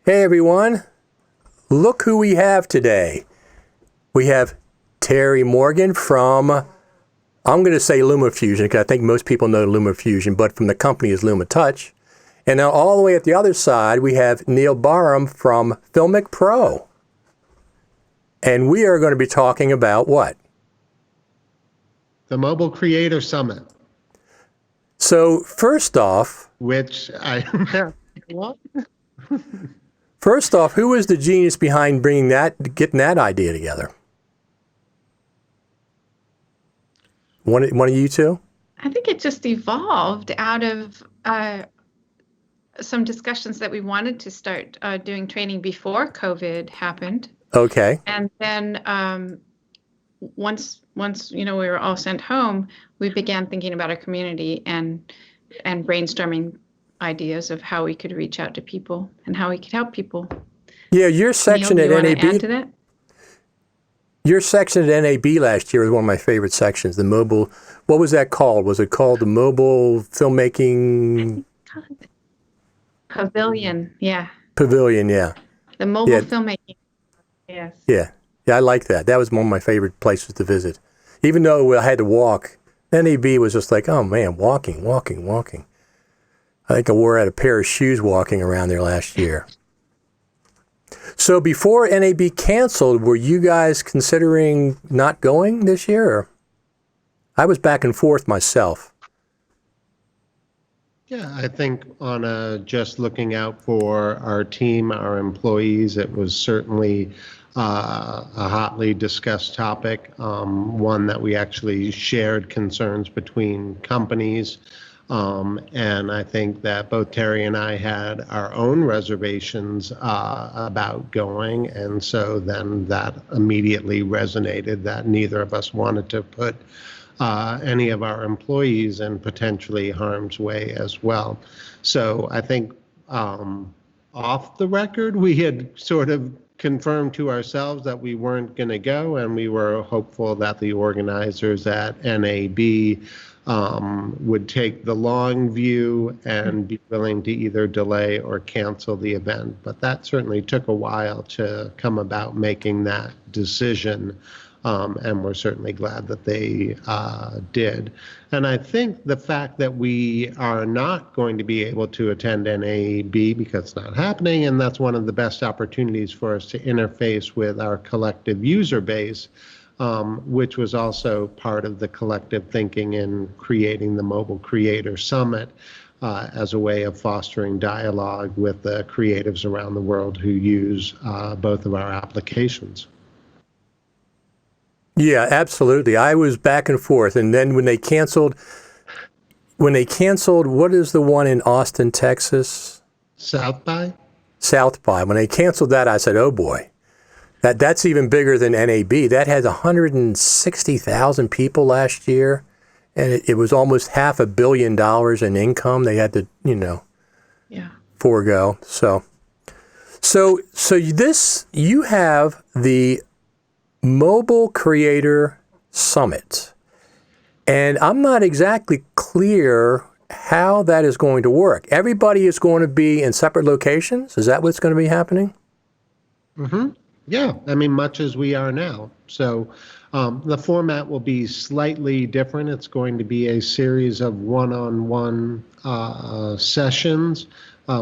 Hey everyone, look who we have today. We have Terri Morgan from, I'm going to say LumaFusion, because I think most people know LumaFusion, but from the company is Luma Touch. And now all the way at the other side, we have Neill Barham from Filmic Pro. And we are going to be talking about what? The Mobile Creator Summit. So first off, what? First off, who was the genius behind getting that idea together? One of you two? I think it just evolved out of some discussions that we wanted to start doing training before COVID happened. Okay. And then once we were all sent home, we began thinking about our community and brainstorming ideas of how we could reach out to people and how we could help people. Yeah, your section Neill, at do you NAB. want to add to that? Your section at NAB last year was one of my favorite sections. The mobile, what was that called? Was it called the Mobile Filmmaking Pavilion? Yeah. Pavilion? Yeah. The mobile filmmaking. Yes. Yeah, I like that. That was one of my favorite places to visit. Even though I had to walk, NAB was just like, oh man, walking. I think I wore out a pair of shoes walking around there last year. So before NAB canceled, were you guys considering not going this year? Or? I was back and forth myself. Yeah, I think on just looking out for our team, our employees, it was certainly a hotly discussed topic, one that we actually shared concerns between companies. And I think that both Terri and I had our own reservations about going. And so then that immediately resonated that neither of us wanted to put any of our employees in potentially harm's way as well. So I think off the record, we had sort of confirmed to ourselves that we weren't going to go, and we were hopeful that the organizers at NAB would take the long view and be willing to either delay or cancel the event. But that certainly took a while to come about making that decision. And we're certainly glad that they did. And I think the fact that we are not going to be able to attend NAB because it's not happening, and that's one of the best opportunities for us to interface with our collective user base, which was also part of the collective thinking in creating the Mobile Creator Summit as a way of fostering dialogue with the creatives around the world who use both of our applications. Yeah, absolutely. I was back and forth. And then when they canceled, what is the one in Austin, Texas? South by. When they canceled that, I said, oh boy. That's even bigger than NAB. That had 160,000 people last year, and it was almost $500 million in income they had to, forego. So you have the Mobile Creator Summit, and I'm not exactly clear how that is going to work. Everybody is going to be in separate locations? Is that what's going to be happening? Mm-hmm. Yeah, I mean, much as we are now. So the format will be slightly different. It's going to be a series of one-on-one sessions.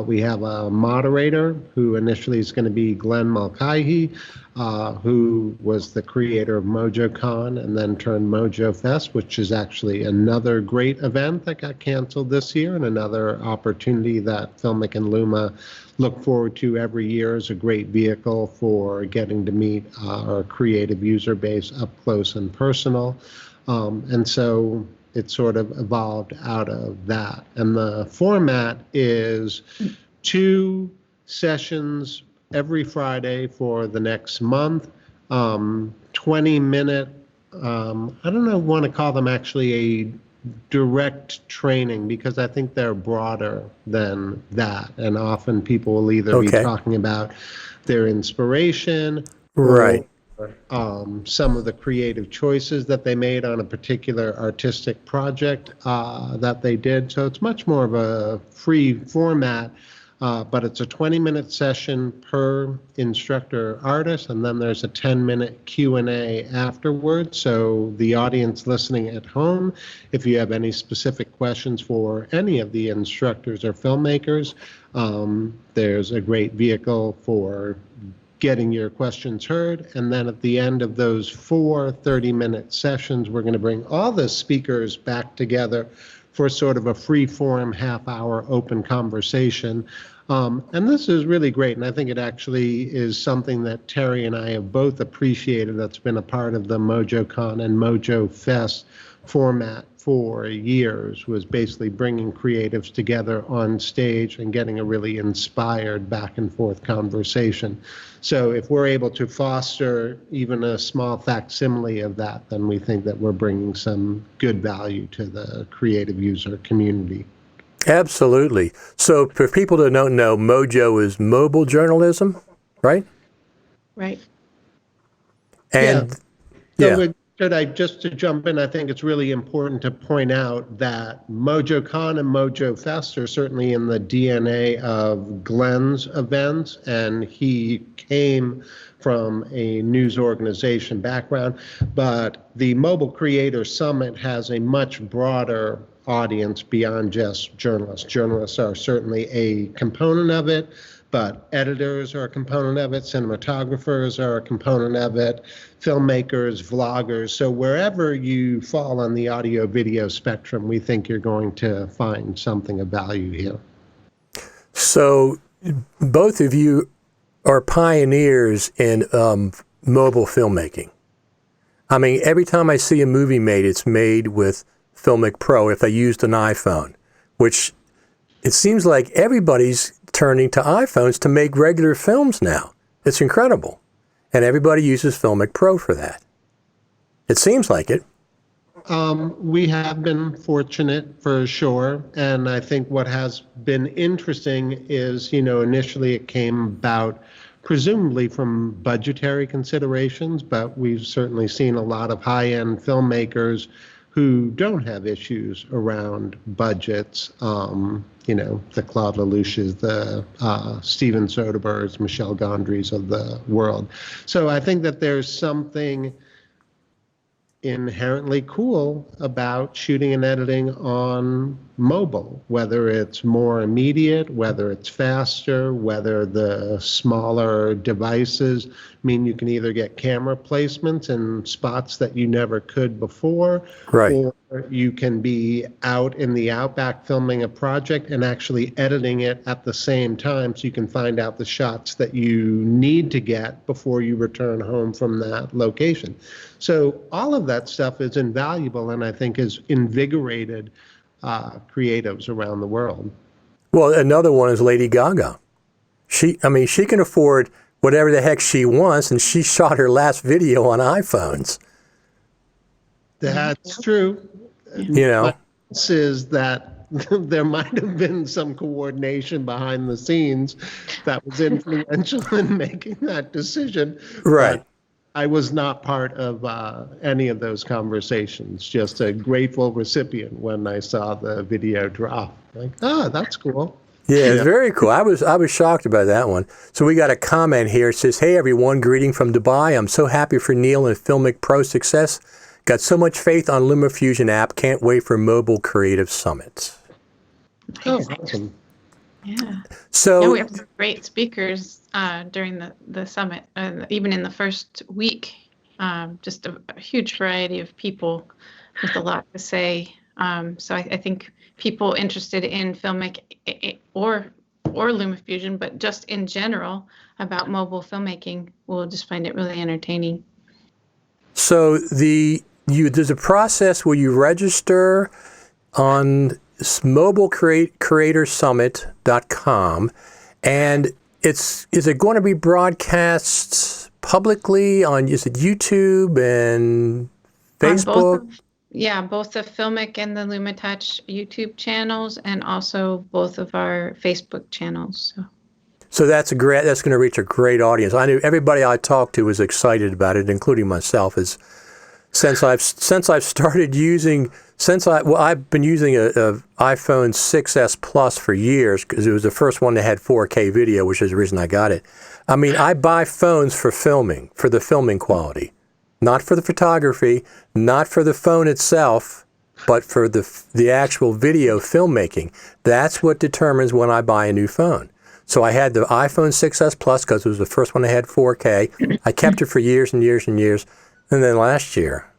We have a moderator who initially is going to be Glenn Mulcahy, who was the creator of MojoCon and then turned Mojo Fest, which is actually another great event that got canceled this year and another opportunity that Filmic and Luma look forward to every year as a great vehicle for getting to meet our creative user base up close and personal. And so it sort of evolved out of that. And the format is 2 sessions every Friday for the next month, 20-minute, I don't know, want to call them actually a direct training because I think they're broader than that. And often people will either be talking about their inspiration, right, or some of the creative choices that they made on a particular artistic project that they did. So it's much more of a free format but it's a 20-minute session per instructor or artist, and then there's a 10-minute Q&A afterwards. So the audience listening at home, if you have any specific questions for any of the instructors or filmmakers, there's a great vehicle for getting your questions heard. And then at the end of those 4 30-minute sessions, we're going to bring all the speakers back together for sort of a free-form half-hour open conversation. And this is really great, and I think it actually is something that Terri and I have both appreciated. That's been a part of the MojoCon and Mojo Fest format for years, was basically bringing creatives together on stage and getting a really inspired back and forth conversation. So if we're able to foster even a small facsimile of that, then we think that we're bringing some good value to the creative user community. Absolutely. So for people that don't know, Mojo is mobile journalism, right? Right. And just to jump in, I think it's really important to point out that MojoCon and Mojo Fest are certainly in the DNA of Glenn's events, and he came from a news organization background. But the Mobile Creator Summit has a much broader audience beyond just journalists. Journalists are certainly a component of it, but editors are a component of it, cinematographers are a component of it, filmmakers, vloggers. So wherever you fall on the audio video spectrum, we think you're going to find something of value here. So both of you are pioneers in mobile filmmaking. I mean, every time I see a movie made, it's made with Filmic Pro if they used an iPhone, which it seems like everybody's turning to iPhones to make regular films now. It's incredible. And everybody uses Filmic Pro for that. It seems like it. We have been fortunate for sure. And I think what has been interesting is, initially it came about presumably from budgetary considerations, but we've certainly seen a lot of high-end filmmakers who don't have issues around budgets, the Claude Lelouch's, the Steven Soderbergh's, Michel Gondry's of the world. So I think that there's something inherently cool about shooting and editing on mobile, whether it's more immediate, whether it's faster, whether the smaller devices mean you can either get camera placements in spots that you never could before, right, or you can be out in the outback filming a project and actually editing it at the same time so you can find out the shots that you need to get before you return home from that location. So all of that stuff is invaluable and I think has invigorated creatives around the world. Well, another one is Lady Gaga. She can afford whatever the heck she wants, and she shot her last video on iPhones. That's true. My sense is that there might have been some coordination behind the scenes that was influential in making that decision. Right. I was not part of any of those conversations, just a grateful recipient when I saw the video drop. Like, that's cool. Yeah, it's very cool. I was shocked about that one. So we got a comment here. It says, "Hey everyone, greeting from Dubai. I'm so happy for Neill and Filmic Pro success. Got so much faith on LumaFusion app. Can't wait for Mobile Creative Summit." Oh, awesome. Yeah. So we have some great speakers during the summit, even in the first week. Just a huge variety of people with a lot to say. So I think people interested in Filmic or LumaFusion, but just in general about mobile filmmaking will just find it really entertaining. So there's a process where you register on mobilecreatorsummit.com, and is it going to be broadcast publicly on, is it YouTube and Facebook? Both the Filmic and the LumaTouch YouTube channels, and also both of our Facebook channels. So that's going to reach a great audience. I knew everybody I talked to was excited about it, including myself. Since I've started using I've been using a iPhone 6S Plus for years because it was the first one that had 4K video, which is the reason I got it. I mean, I buy phones for filming, for the filming quality, not for the photography, not for the phone itself, but for the actual video filmmaking. That's what determines when I buy a new phone. So I had the iPhone 6S Plus because it was the first one that had 4K. I kept it for years and years and years. And then last year,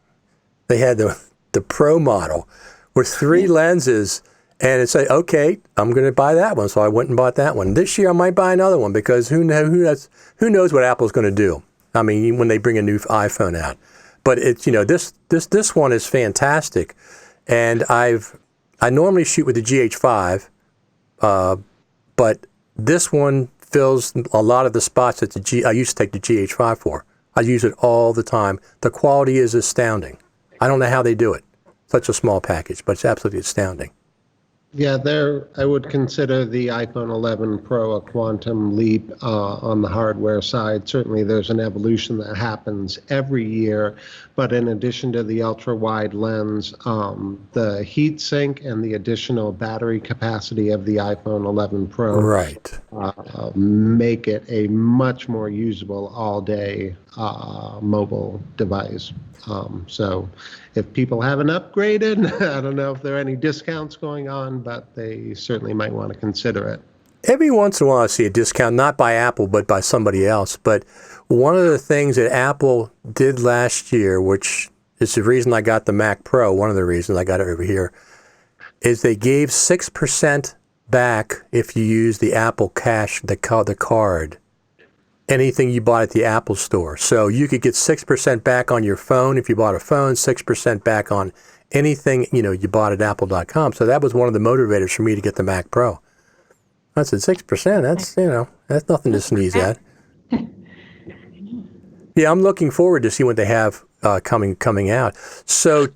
they had the Pro model with 3 lenses, and it said, okay, I'm going to buy that one. So I went and bought that one. This year I might buy another one because who knows what Apple's going to do. I mean, when they bring a new iPhone out. But it's, this one is fantastic. And I normally shoot with the GH5, but this one fills a lot of the spots that I used to take the GH5 for. I use it all the time. The quality is astounding. I don't know how they do it. Such a small package, but it's absolutely astounding. Yeah, I would consider the iPhone 11 Pro a quantum leap on the hardware side. Certainly there's an evolution that happens every year, but in addition to the ultra-wide lens, the heat sink and the additional battery capacity of the iPhone 11 Pro make it a much more usable all-day mobile device. So if people haven't upgraded, I don't know if there are any discounts going on, but they certainly might want to consider it. Every once in a while I see a discount, not by Apple, but by somebody else. But one of the things that Apple did last year, which is the reason I got the Mac Pro, one of the reasons I got it over here, is they gave 6% back if you use the Apple Cash, the card. Anything you bought at the Apple store. So you could get 6% back on your phone if you bought a phone, 6% back on anything, you bought at apple.com. So that was one of the motivators for me to get the Mac Pro. I said 6%, that's nothing to sneeze at. Yeah, I'm looking forward to see what they have coming out. So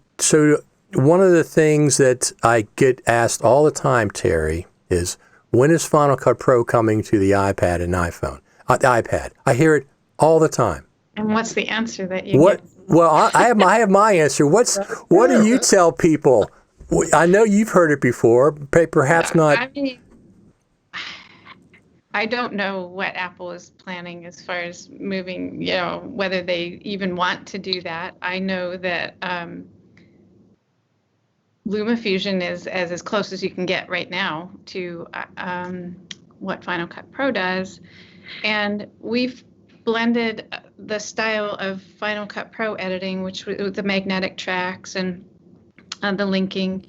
one of the things that I get asked all the time, Terri, is when is Final Cut Pro coming to the iPad and iPhone? The iPad. I hear it all the time. And what's the answer that you get? Well, I have my answer. What do you tell people? I know you've heard it before, perhaps not. I mean, I don't know what Apple is planning as far as moving, whether they even want to do that. I know that LumaFusion is as close as you can get right now to what Final Cut Pro does. And we've blended the style of Final Cut Pro editing, which with the magnetic tracks and the linking,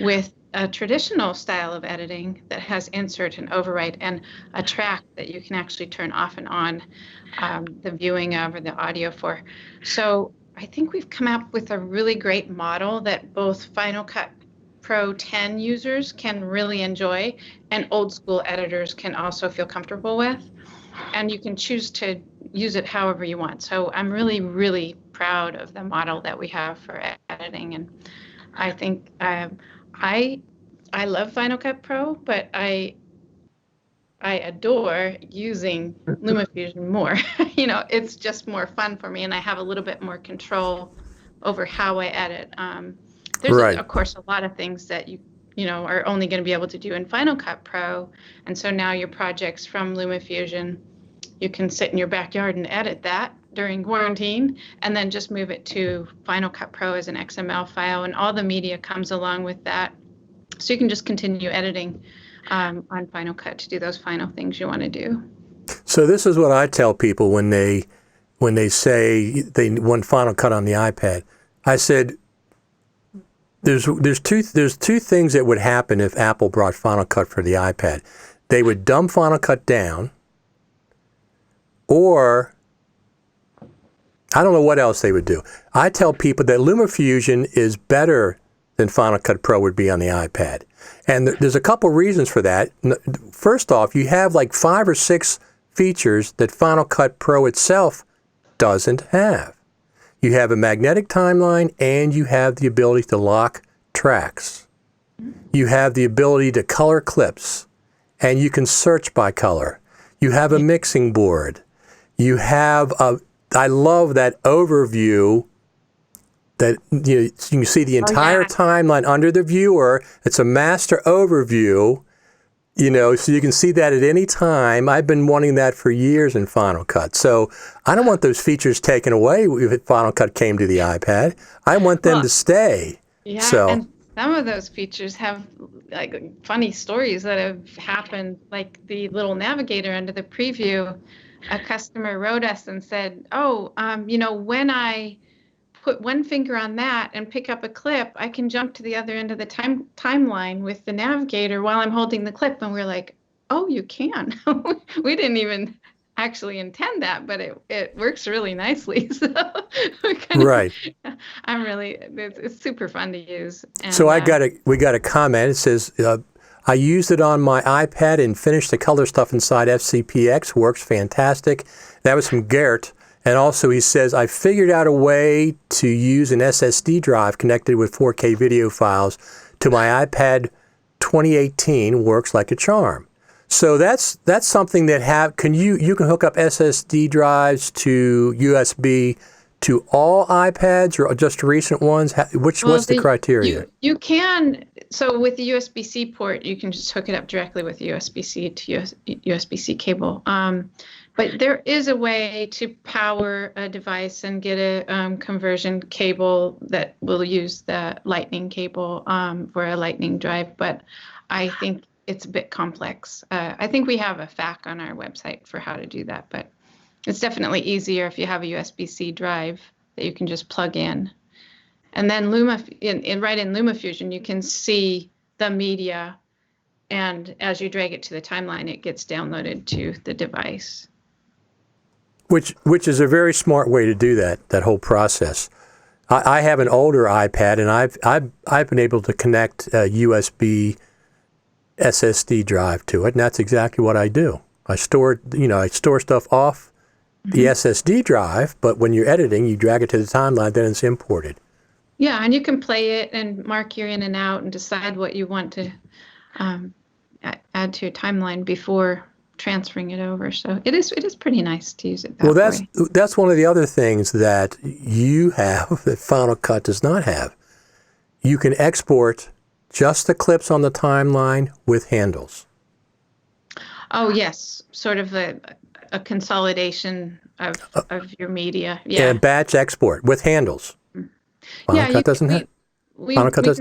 with a traditional style of editing that has insert and overwrite and a track that you can actually turn off and on the viewing of or the audio for. So I think we've come up with a really great model that both Final Cut Pro 10 users can really enjoy and old school editors can also feel comfortable with. And you can choose to use it however you want. So I'm really, really proud of the model that we have for editing. And I think I love Final Cut Pro, but I adore using LumaFusion more. It's just more fun for me, and I have a little bit more control over how I edit. There's, of course, a lot of things that you are only going to be able to do in Final Cut Pro. And so now your projects from LumaFusion, you can sit in your backyard and edit that during quarantine and then just move it to Final Cut Pro as an XML file. And all the media comes along with that. So you can just continue editing on Final Cut to do those final things you want to do. So this is what I tell people when they say they want Final Cut on the iPad. I said, There's two things that would happen if Apple brought Final Cut for the iPad. They would dumb Final Cut down, or I don't know what else they would do. I tell people that LumaFusion is better than Final Cut Pro would be on the iPad. And there's a couple reasons for that. First off, you have like 5 or 6 features that Final Cut Pro itself doesn't have. You have a magnetic timeline, and you have the ability to lock tracks. You have the ability to color clips, and you can search by color. You have a mixing board. You have I love that overview that you can see the entire yeah. timeline under the viewer. It's a master overview, so you can see that at any time. I've been wanting that for years in Final Cut. So I don't want those features taken away if Final Cut came to the iPad. I want them to stay. Yeah, So, and some of those features have like funny stories that have happened, like the little navigator under the preview. A customer wrote us and said, when I put one finger on that and pick up a clip, I can jump to the other end of the timeline with the navigator while I'm holding the clip. And we're like, oh, you can. We didn't even actually intend that, but it works really nicely. So right. it's super fun to use. And, So we got a comment. It says, I used it on my iPad and finished the color stuff inside FCPX. Works fantastic. That was from Garrett. And also he says, I figured out a way to use an SSD drive connected with 4K video files to my iPad 2018. Works like a charm. So that's something that you can hook up SSD drives to USB to all iPads or just recent ones? What's the criteria? You can, so with the USB-C port, you can just hook it up directly with USB-C to USB-C cable. But there is a way to power a device and get a conversion cable that will use the lightning cable for a lightning drive. But I think it's a bit complex. I think we have a FAQ on our website for how to do that. But it's definitely easier if you have a USB-C drive that you can just plug in. And then right in LumaFusion, you can see the media. And as you drag it to the timeline, it gets downloaded to the device. Which is a very smart way to do that whole process. I have an older iPad, and I've been able to connect a USB SSD drive to it, and that's exactly what I do. I store stuff off the SSD drive, but when you're editing, you drag it to the timeline, then it's imported. Yeah, and you can play it and mark your in and out and decide what you want to add to your timeline before transferring it over. So it is pretty nice to use it that way. Well, that's one of the other things that you have that Final Cut does not have. You can export just the clips on the timeline with handles. Oh, yes, sort of a consolidation of your media. Yeah, and batch export with handles. Final Cut doesn't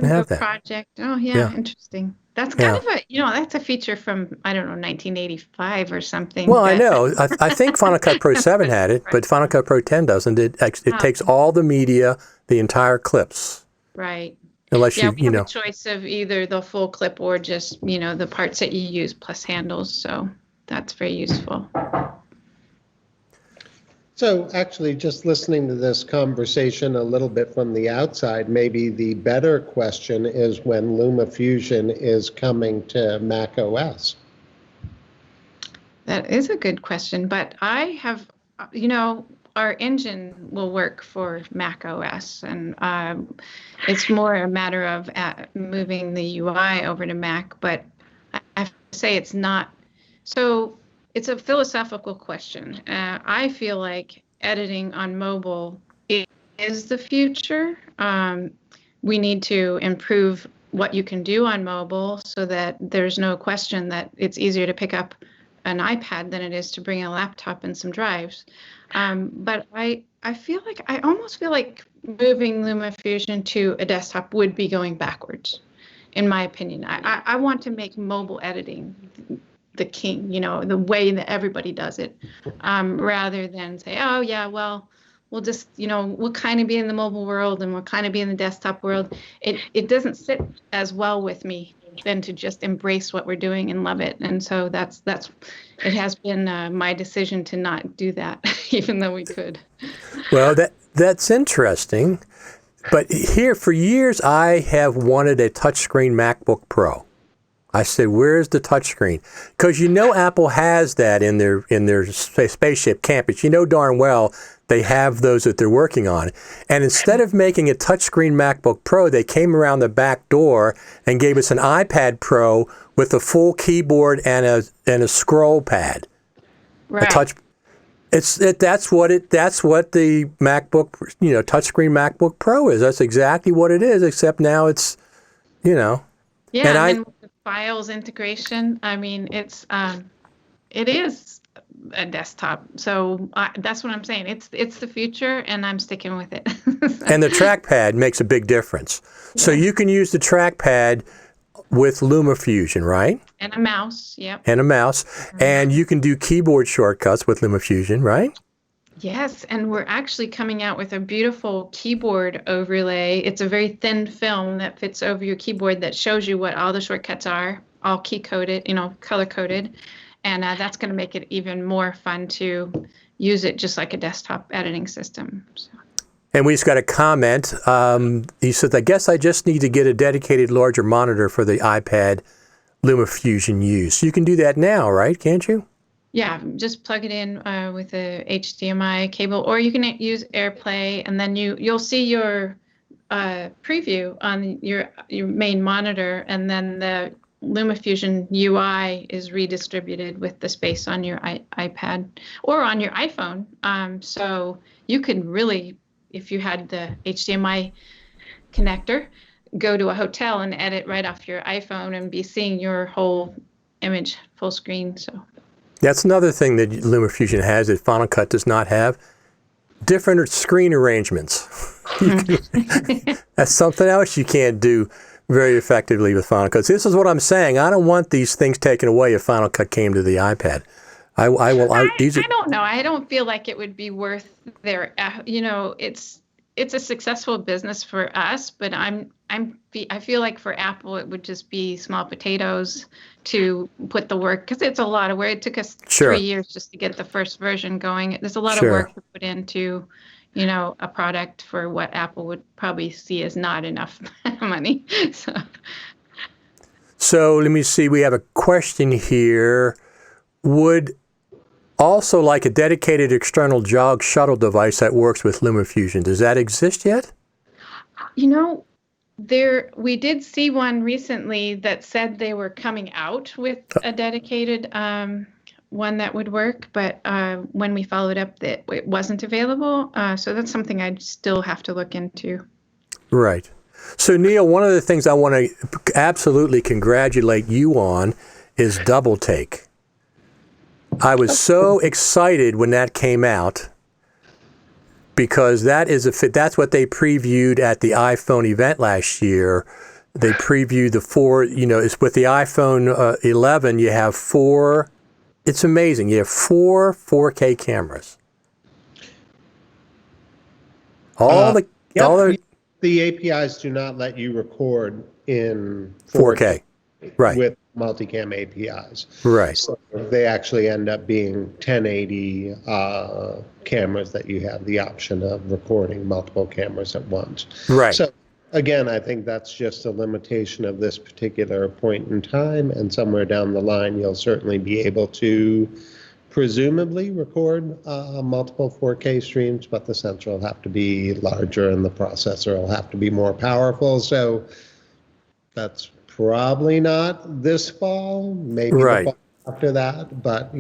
have that. Project. Oh, yeah, interesting. That's kind of that's a feature from, I don't know, 1985 or something. Well, I know. I think Final Cut Pro 7 had it, but Final Cut Pro 10 doesn't. It takes all the media, the entire clips. Right. Unless we have a choice of either the full clip or just, the parts that you use plus handles. So that's very useful. So actually, just listening to this conversation a little bit from the outside, maybe the better question is when LumaFusion is coming to Mac OS. That is a good question, but I have, our engine will work for Mac OS, and it's more a matter of moving the UI over to Mac, but I have to say it's not. So it's a philosophical question. I feel like editing on mobile is the future. We need to improve what you can do on mobile so that there's no question that it's easier to pick up an iPad than it is to bring a laptop and some drives. But I almost feel like moving LumaFusion to a desktop would be going backwards, in my opinion. I want to make mobile editing the king, the way that everybody does it, rather than say, oh yeah, well, we'll just, we'll kind of be in the mobile world and we'll kind of be in the desktop world. It doesn't sit as well with me than to just embrace what we're doing and love it. And so it has been my decision to not do that, even though we could. Well, that's interesting. But here, for years, I have wanted a touchscreen MacBook Pro. I said, where's the touchscreen? Because Apple has that in their spaceship campus. Darn well they have those that they're working on. And instead of making a touchscreen MacBook Pro, they came around the back door and gave us an iPad Pro with a full keyboard and a scroll pad. Right. That's what the MacBook, touchscreen MacBook Pro is. That's exactly what it is, except now it's, Yeah, and and then with the files integration, I mean, it is a desktop. So that's what I'm saying. It's the future, and I'm sticking with it. and the trackpad makes a big difference. So you can use the trackpad with LumaFusion, right? And a mouse, yep. And a mouse. And you can do keyboard shortcuts with LumaFusion, right? Yes, and we're actually coming out with a beautiful keyboard overlay. It's a very thin film that fits over your keyboard that shows you what all the shortcuts are, all key-coded, color-coded. And that's going to make it even more fun to use it just like a desktop editing system. So. And we just got a comment. He said, I guess I just need to get a dedicated larger monitor for the iPad LumaFusion use. You can do that now, right? Can't you? Yeah, just plug it in with a HDMI cable, or you can use AirPlay, and then you'll see your preview on your main monitor, and then the LumaFusion UI is redistributed with the space on your iPad or on your iPhone. So you can really, if you had the HDMI connector, go to a hotel and edit right off your iPhone and be seeing your whole image full screen. So that's another thing that LumaFusion has that Final Cut does not have. Different screen arrangements. That's something else you can't do very effectively with Final Cut. This is what I'm saying. I don't want these things taken away if Final Cut came to the iPad. I don't know. I don't feel like it would be worth their. It's a successful business for us, but I feel like for Apple it would just be small potatoes to put the work, because it's a lot of work. It took us 3 years just to get the first version going. There's a lot of work to put into, a product for what Apple would probably see as not enough money. So let me see. We have a question here. Would also like a dedicated external jog shuttle device that works with LumaFusion. Does that exist yet? We did see one recently that said they were coming out with a dedicated one that would work, but when we followed up, that it wasn't available. So that's something I'd still have to look into. Right. So Neill, one of the things I want to absolutely congratulate you on is Double Take. I was so excited when that came out, because that's what they previewed at the iPhone event last year. They previewed the 4, it's with the iPhone 11, you have 4, it's amazing. You have 4 4K cameras. The APIs do not let you record in 4K. Right. With multicam APIs. Right. So they actually end up being 1080 cameras that you have the option of recording multiple cameras at once. Right. So again, I think that's just a limitation of this particular point in time, and somewhere down the line you'll certainly be able to presumably record multiple 4K streams, but the sensor will have to be larger and the processor will have to be more powerful. So that's probably not this fall, maybe the fall after that, but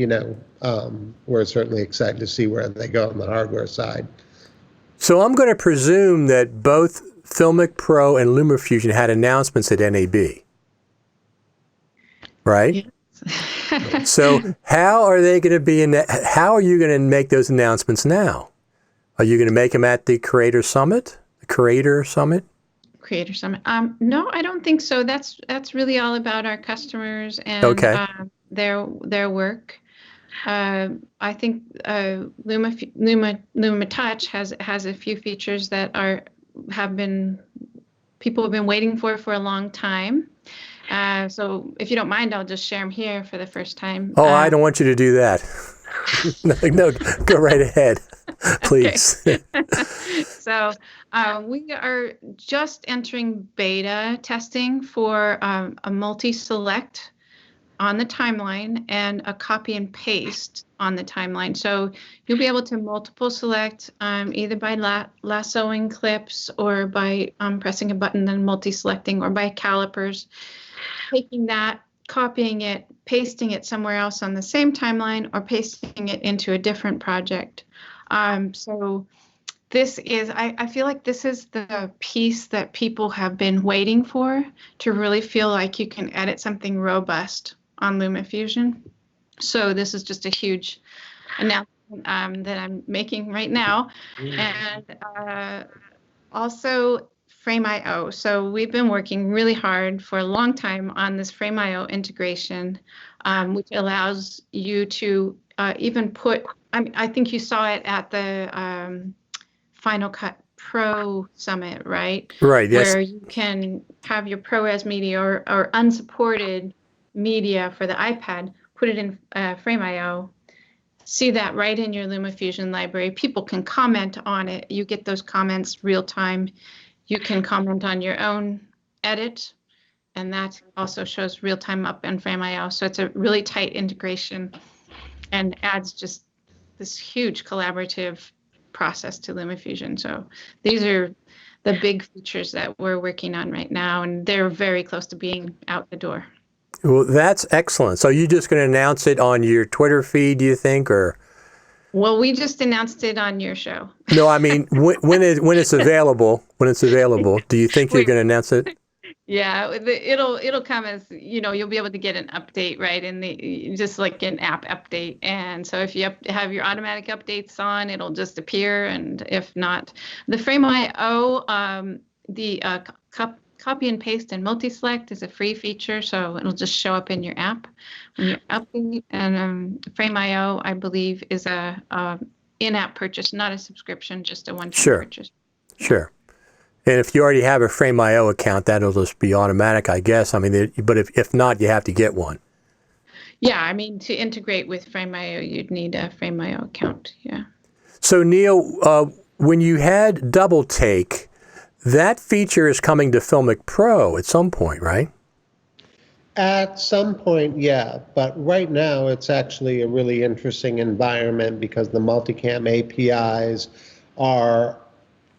we're certainly excited to see where they go on the hardware side. So I'm going to presume that both Filmic Pro and LumaFusion had announcements at NAB, right? Yes. So how are they going to be how are you going to make those announcements now? Are you going to make them at the Creator Summit? No, I don't think so. That's really all about our customers and their work. I think Luma Touch has a few features that people have been waiting for a long time. So if you don't mind, I'll just share them here for the first time. Oh, I don't want you to do that. No, go right ahead, please. So we are just entering beta testing for a multi-select on the timeline and a copy and paste on the timeline. So you'll be able to multiple select either by lassoing clips or by pressing a button and multi-selecting, or by calipers, taking that copying it, pasting it somewhere else on the same timeline, or pasting it into a different project. So this is, I feel like this is the piece that people have been waiting for, to really feel like you can edit something robust on LumaFusion. So this is just a huge announcement that I'm making right now. And also Frame.io. So we've been working really hard for a long time on this Frame.io integration, which allows you to even put, I think you saw it at the Final Cut Pro Summit, right? Right, yes. Where you can have your ProRes media or unsupported media for the iPad, put it in Frame.io, see that right in your LumaFusion library. People can comment on it. You get those comments real time. You can comment on your own edit, and that also shows real time up in Frame.io. So it's a really tight integration and adds just this huge collaborative process to LumaFusion. So these are the big features that we're working on right now, and they're very close to being out the door. Well, that's excellent. So you're just going to announce it on your Twitter feed, do you think, or? Well, we just announced it on your show. No, I mean when it's available. When it's available, do you think you're going to announce it? Yeah, it'll come as, you'll be able to get an update, right? In the, just like an app update. And so if you have your automatic updates on, it'll just appear. And if not, the Frame.io, the copy and paste and multi-select is a free feature. So it'll just show up in your app when you update. And Frame.io, I believe, is a in-app purchase, not a subscription, just a one-time purchase. Sure. And if you already have a Frame.io account, that'll just be automatic, I guess. I mean, but if not, you have to get one. Yeah, I mean, to integrate with Frame.io, you'd need a Frame.io account, yeah. So, Neill, when you had Double Take, that feature is coming to Filmic Pro at some point, right? At some point, yeah. But right now, it's actually a really interesting environment because the multicam APIs are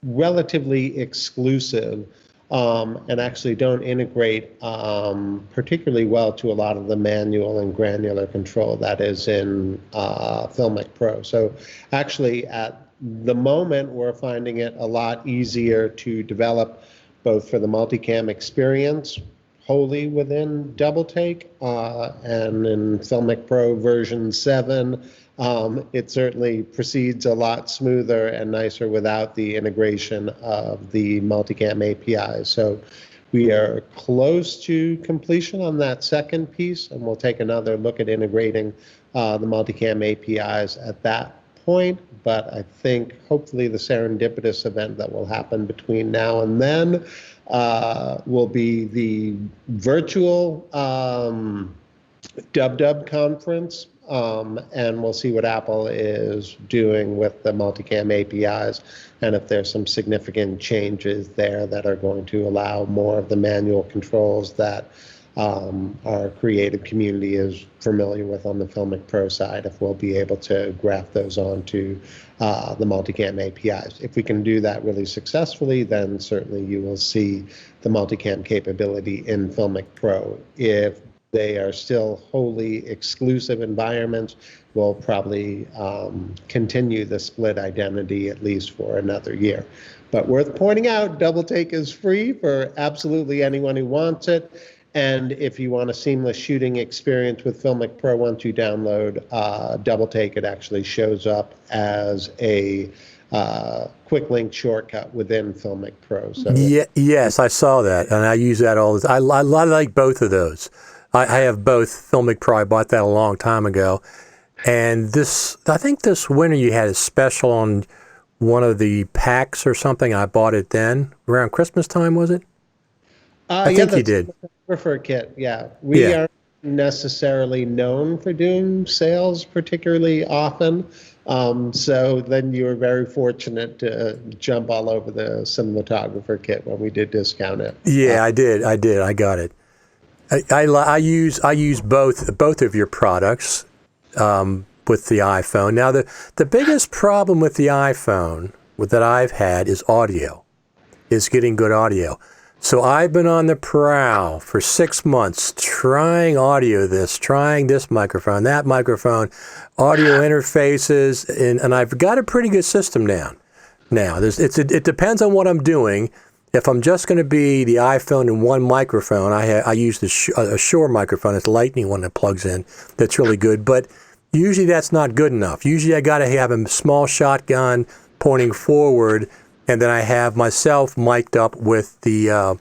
relatively exclusive and actually don't integrate particularly well to a lot of the manual and granular control that is in Filmic Pro. So actually at the moment we're finding it a lot easier to develop both for the multicam experience wholly within Double Take and in Filmic Pro version 7. It certainly proceeds a lot smoother and nicer without the integration of the multicam APIs. So we are close to completion on that second piece, and we'll take another look at integrating the multicam APIs at that point. But I think hopefully the serendipitous event that will happen between now and then will be the virtual Dub conference. And we'll see what Apple is doing with the multicam APIs and if there's some significant changes there that are going to allow more of the manual controls that our creative community is familiar with on the Filmic Pro side, if we'll be able to graft those onto the multicam APIs. If we can do that really successfully, then certainly you will see the multicam capability in Filmic Pro. If they are still wholly exclusive environments, we'll probably continue the split identity at least for another year. But worth pointing out, Double Take is free for absolutely anyone who wants it. And if you want a seamless shooting experience with Filmic Pro, once you download Double Take, it actually shows up as a quick link shortcut within Filmic Pro. So yes, I saw that, and I use that all the time. I like both of those. I have both Filmic Pro. I bought that a long time ago. And I think this winter you had a special on one of the packs or something. I bought it then. Around Christmas time, was it? I think you did. Photographer kit, yeah. We aren't necessarily known for doing sales particularly often. So then you were very fortunate to jump all over the cinematographer kit when we did discount it. Yeah, I did. I got it. I use both of your products with the iPhone. Now the biggest problem with the iPhone that I've had is audio, is getting good audio. So I've been on the prowl for 6 months trying trying this microphone, that microphone, audio interfaces, and I've got a pretty good system down. Now, it depends on what I'm doing. If I'm just going to be the iPhone and one microphone, I use a Shure microphone. It's a Lightning one that plugs in. That's really good. But usually that's not good enough. Usually I got to have a small shotgun pointing forward, and then I have myself mic'd up with the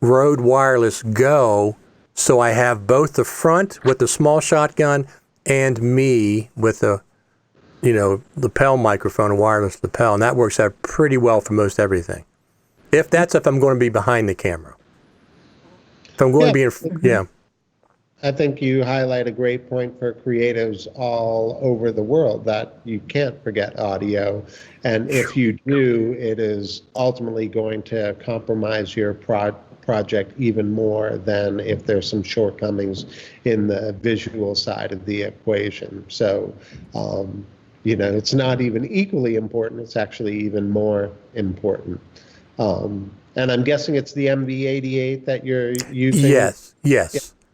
Rode Wireless Go, so I have both the front with the small shotgun and me with the lapel microphone, a wireless lapel, and that works out pretty well for most everything. If I'm going to be behind the camera. If I'm going to be in, I think you highlight a great point for creatives all over the world, that you can't forget audio. And if you do, it is ultimately going to compromise your project even more than if there's some shortcomings in the visual side of the equation. So, it's not even equally important. It's actually even more important. And I'm guessing it's the MV88 that you're using? Yes. Yeah.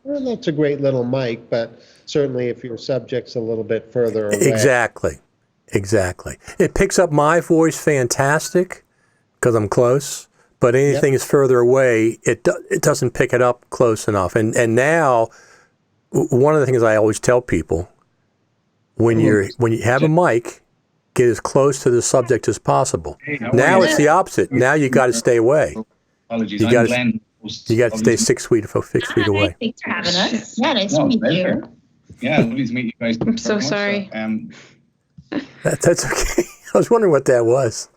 Well, that's a great little mic, but certainly if your subject's a little bit further away. Exactly. It picks up my voice fantastic because I'm close, but anything is further away, it doesn't pick it up close enough. And now, one of the things I always tell people, when you have a mic, get as close to the subject as possible. Hey, now it's the opposite. Now you got to stay away. Apologies, You I'm got Glenn. to stay 6 feet or 6 feet away. Hi, thanks for having us. Yeah, nice to meet you. Yeah, lovely to meet you guys. I'm so sorry. That's okay. I was wondering what that was.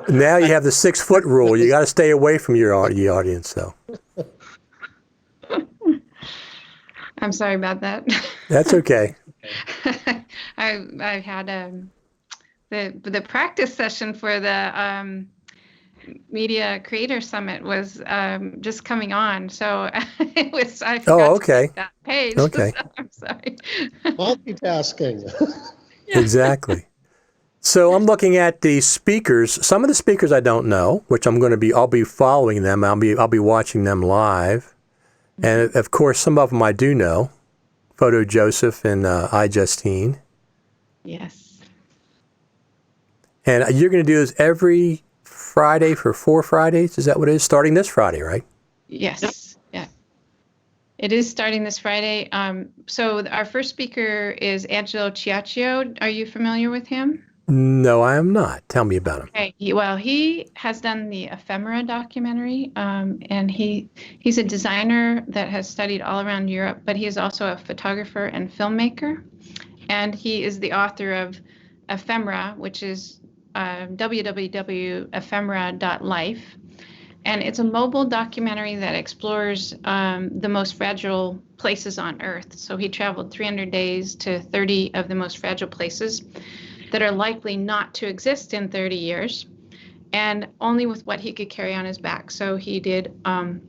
Now you have the 6 foot rule. You got to stay away from your audience, though. I'm sorry about that. That's okay. I had the practice session for the Media Creator Summit was just coming on, so I forgot to make that page. Okay. So I'm sorry. Multitasking. Exactly. So I'm looking at the speakers. Some of the speakers I don't know, which I'll be following them. I'll be watching them live, and of course some of them I do know. Photo Joseph and iJustine. Yes. And you're going to do this every Friday for 4 Fridays? Is that what it is? Starting this Friday, right? Yes. Yeah. It is starting this Friday. So our first speaker is Angelo Ciaccio. Are you familiar with him? No, I am not. Tell me about him. Okay. He has done the Ephemera documentary, and he's a designer that has studied all around Europe, but he is also a photographer and filmmaker. And he is the author of Ephemera, which is www.ephemera.life. And it's a mobile documentary that explores the most fragile places on Earth. So he traveled 300 days to 30 of the most fragile places that are likely not to exist in 30 years, and only with what he could carry on his back. So he did some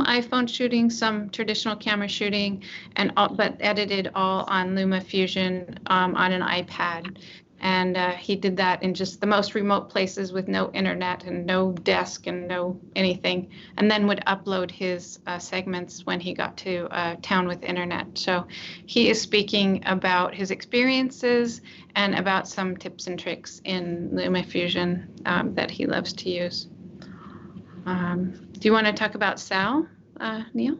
iPhone shooting, some traditional camera shooting, but edited all on LumaFusion on an iPad. And he did that in just the most remote places with no internet and no desk and no anything, and then would upload his segments when he got to a town with internet. So he is speaking about his experiences and about some tips and tricks in LumaFusion that he loves to use. Do you want to talk about Sal, Neill?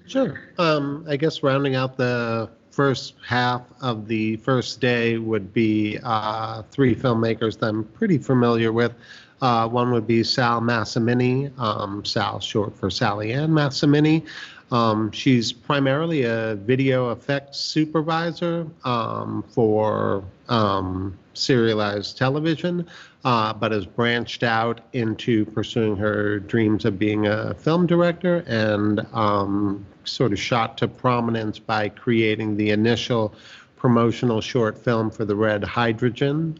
Sure. I guess rounding out the first half of the first day would be 3 filmmakers that I'm pretty familiar with. One would be Sal Massimini, Sal short for Sally Ann Massimini. She's primarily a video effects supervisor for serialized television, but has branched out into pursuing her dreams of being a film director, and sort of shot to prominence by creating the initial promotional short film for the Red Hydrogen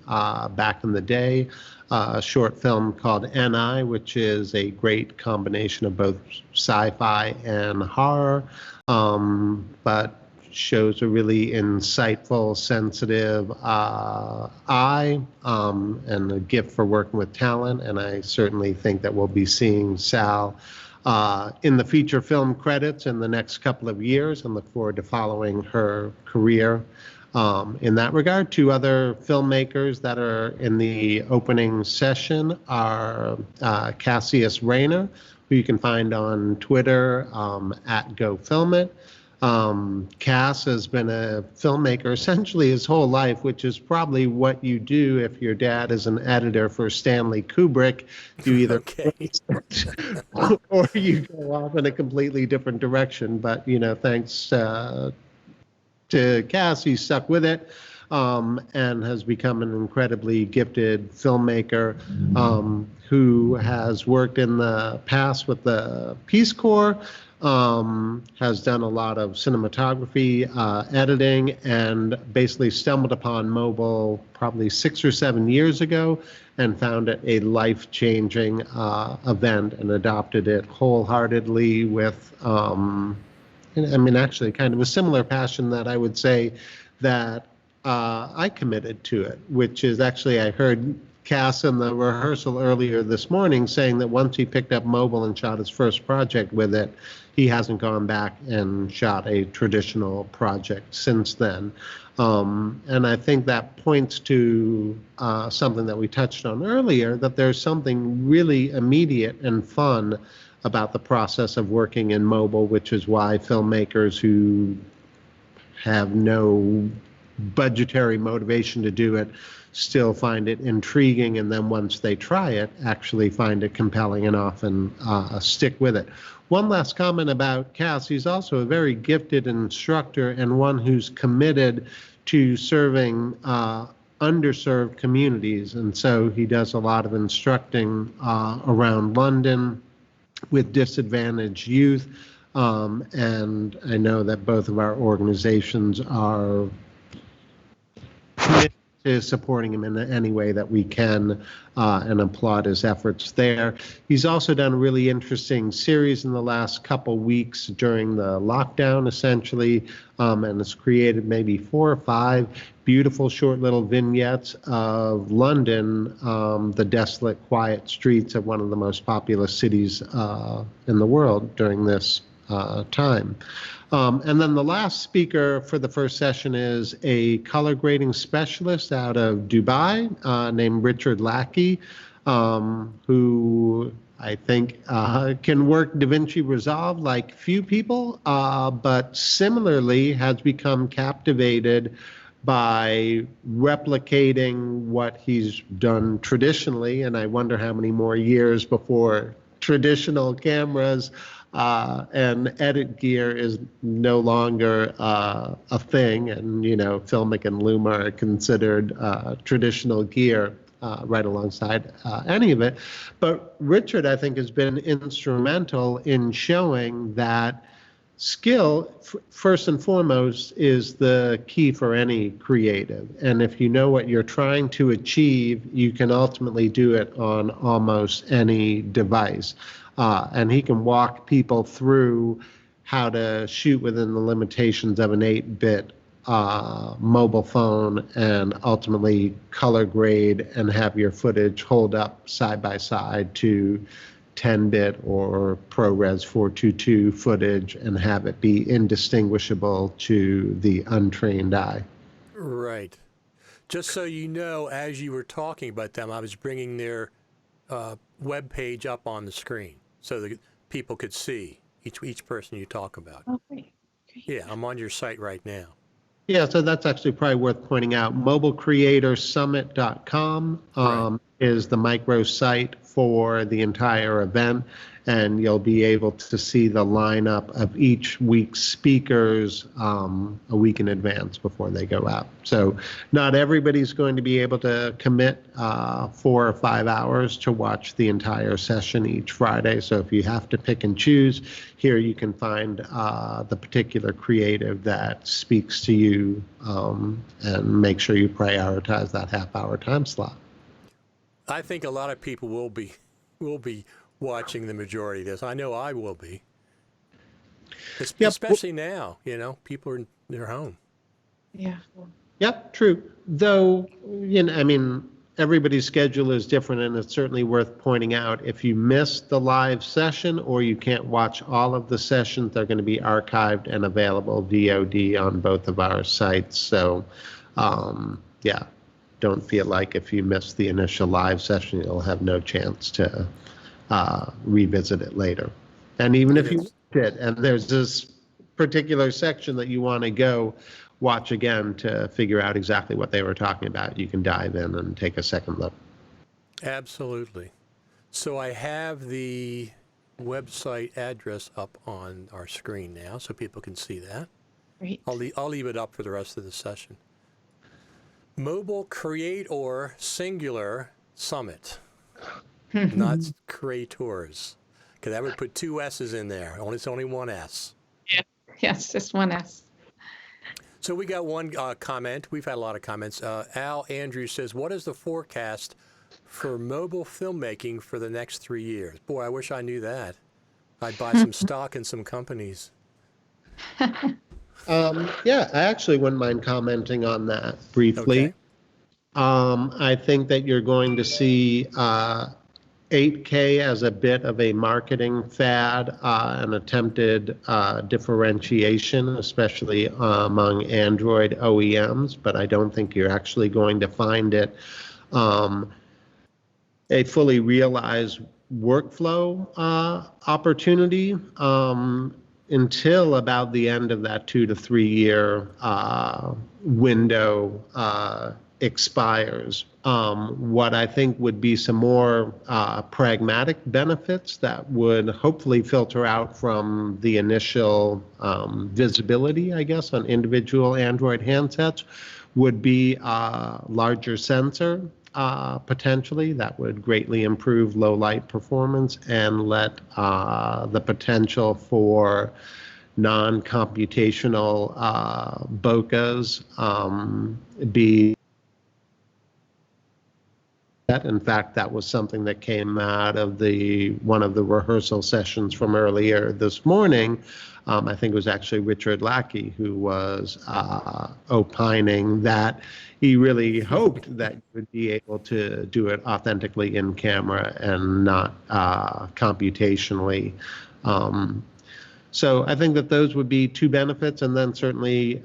back in the day. A short film called N.I., which is a great combination of both sci-fi and horror. But shows a really insightful, sensitive eye and a gift for working with talent. And I certainly think that we'll be seeing Sal in the feature film credits in the next couple of years, and look forward to following her career in that regard. Two other filmmakers that are in the opening session are Cassius Rayner, who you can find on Twitter at GoFilmIt. Cass has been a filmmaker essentially his whole life, which is probably what you do if your dad is an editor for Stanley Kubrick. You either or you go off in a completely different direction. But, you know, thanks to Cass, he stuck with it and has become an incredibly gifted filmmaker who has worked in the past with the Peace Corps, has done a lot of cinematography, editing, and basically stumbled upon mobile probably 6 or 7 years ago and found it a life-changing event and adopted it wholeheartedly with, actually kind of a similar passion that I would say that I committed to it, which is actually I heard Cass in the rehearsal earlier this morning saying that once he picked up mobile and shot his first project with it, he hasn't gone back and shot a traditional project since then. And I think that points to something that we touched on earlier, that there's something really immediate and fun about the process of working in mobile, which is why filmmakers who have no budgetary motivation to do it still find it intriguing, and then once they try it, actually find it compelling and often stick with it. One last comment about Cass. He's also a very gifted instructor and one who's committed to serving underserved communities. And so he does a lot of instructing around London with disadvantaged youth. And I know that both of our organizations are committed to supporting him in any way that we can and applaud his efforts there. He's also done a really interesting series in the last couple weeks during the lockdown, essentially, and has created maybe 4 or 5 beautiful short little vignettes of London, the desolate, quiet streets of one of the most populous cities in the world during this time. And then the last speaker for the first session is a color grading specialist out of Dubai named Richard Lackey, who I think can work DaVinci Resolve like few people, but similarly has become captivated by replicating what he's done traditionally. And I wonder how many more years before traditional cameras and edit gear is no longer a thing. And, you know, Filmic and Luma are considered traditional gear right alongside any of it. But Richard, I think, has been instrumental in showing that skill, first and foremost, is the key for any creative. And if you know what you're trying to achieve, you can ultimately do it on almost any device. And he can walk people through how to shoot within the limitations of an 8-bit mobile phone and ultimately color grade and have your footage hold up side by side to 10-bit or ProRes 422 footage and have it be indistinguishable to the untrained eye. Right. Just so you know, as you were talking about them, I was bringing their web page up on the screen so that people could see each person you talk about. Okay. Yeah, I'm on your site right now. Yeah, so that's actually probably worth pointing out. MobileCreatorSummit.com Right. is the micro site for the entire event, and you'll be able to see the lineup of each week's speakers a week in advance before they go out. So not everybody's going to be able to commit 4 or 5 hours to watch the entire session each Friday. So if you have to pick and choose, here you can find the particular creative that speaks to you and make sure you prioritize that half-hour time slot. I think a lot of people will be watching the majority of this. I know I will be. Especially now, you know, people are their home. Yeah. Yep, true. Though, I mean, everybody's schedule is different, and it's certainly worth pointing out if you miss the live session or you can't watch all of the sessions, they're going to be archived and available VOD on both of our sites. So, yeah, don't feel like if you miss the initial live session, you'll have no chance to revisit it later. And even if you did, and there's this particular section that you want to go watch again to figure out exactly what they were talking about, you can dive in and take a second look. Absolutely. So I have the website address up on our screen now so people can see that. Great. I'll leave it up for the rest of the session. Mobile Creator Singular Summit, not creators, because that would put two S's in there. It's only one S. Yeah. Yes, just one S. So we got one comment. We've had a lot of comments. Al Andrews says, what is the forecast for mobile filmmaking for the next 3 years? Boy, I wish I knew that. I'd buy some stock in some companies. Yeah, I actually wouldn't mind commenting on that briefly. Okay. I think that you're going to see 8K as a bit of a marketing fad, an attempted differentiation, especially among Android OEMs, but I don't think you're actually going to find it a fully realized workflow opportunity until about the end of that 2 to 3 year window expires. What I think would be some more pragmatic benefits that would hopefully filter out from the initial visibility, I guess, on individual Android handsets would be a larger sensor. Potentially, that would greatly improve low light performance and let the potential for non-computational bokehs be. In fact, that was something that came out of one of the rehearsal sessions from earlier this morning. I think it was actually Richard Lackey who was opining that he really hoped that you would be able to do it authentically in camera and not computationally. So I think that those would be two benefits, and then certainly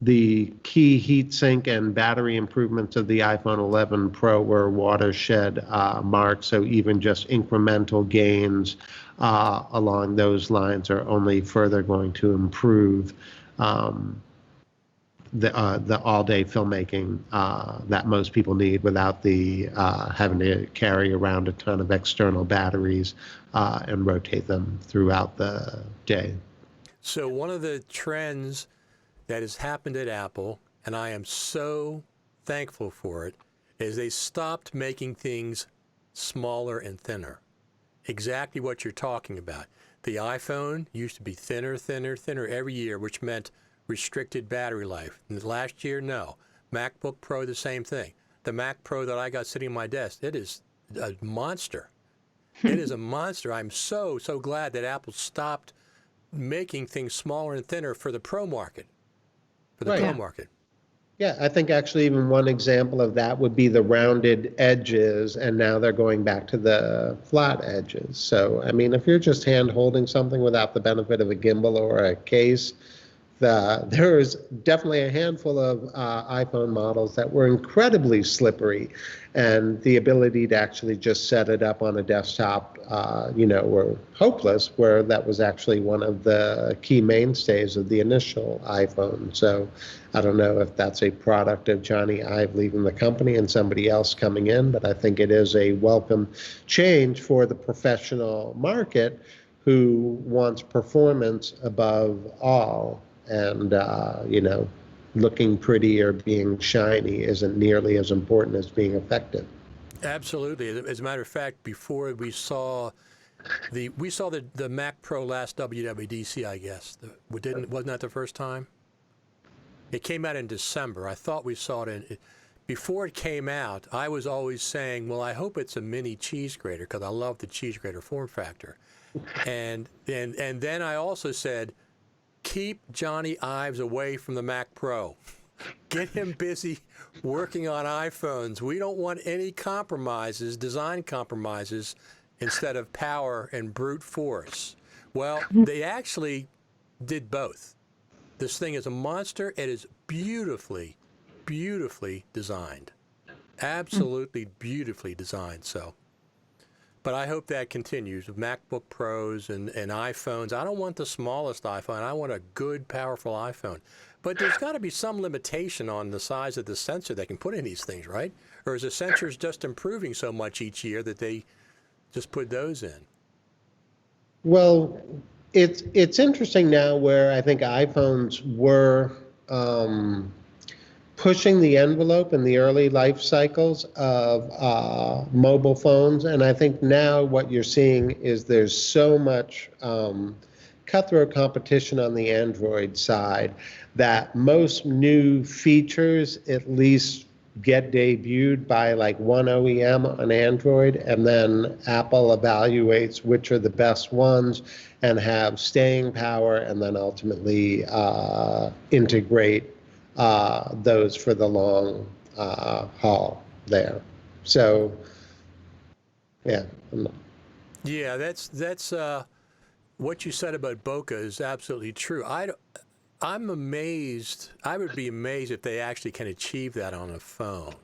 the key heatsink and battery improvements of the iPhone 11 Pro were watershed marks, so even just incremental gains along those lines are only further going to improve the all-day filmmaking that most people need without the having to carry around a ton of external batteries and rotate them throughout the day. So one of the trends that has happened at Apple, and I am so thankful for it, is they stopped making things smaller and thinner. Exactly what you're talking about. The iPhone used to be thinner, thinner, thinner every year, which meant restricted battery life. And last year, no. MacBook Pro, the same thing. The Mac Pro that I got sitting on my desk, it is a monster. It is a monster. I'm so glad that Apple stopped making things smaller and thinner for the Pro market. Pro market. Yeah, I think actually even one example of that would be the rounded edges, and now they're going back to the flat edges. So, I mean, if you're just hand holding something without the benefit of a gimbal or a case, there's definitely a handful of iPhone models that were incredibly slippery, and the ability to actually just set it up on a desktop, were hopeless, where that was actually one of the key mainstays of the initial iPhone. So I don't know if that's a product of Johnny Ive leaving the company and somebody else coming in, but I think it is a welcome change for the professional market who wants performance above all. And, looking pretty or being shiny isn't nearly as important as being effective. Absolutely. As a matter of fact, before we saw the Mac Pro last WWDC, I guess. Wasn't that the first time? It came out in December. I thought we saw it before it came out. I was always saying, well, I hope it's a mini cheese grater because I love the cheese grater form factor. And then I also said, keep Johnny Ives away from the Mac Pro. Get him busy working on iPhones. We don't want any compromises, design compromises, instead of power and brute force. Well, they actually did both. This thing is a monster. It is beautifully, beautifully designed. Absolutely beautifully designed. So, but I hope that continues with MacBook Pros and iPhones. I don't want the smallest iPhone. I want a good, powerful iPhone. But there's got to be some limitation on the size of the sensor they can put in these things, right? Or is the sensors just improving so much each year that they just put those in? Well, it's interesting now where I think iPhones were pushing the envelope in the early life cycles of mobile phones. And I think now what you're seeing is there's so much cutthroat competition on the Android side that most new features at least get debuted by like one OEM on Android, and then Apple evaluates which are the best ones and have staying power, and then ultimately integrate those for the long haul there. So, yeah. Yeah, that's what you said about Bokeh is absolutely true. I'm amazed. I would be amazed if they actually can achieve that on a phone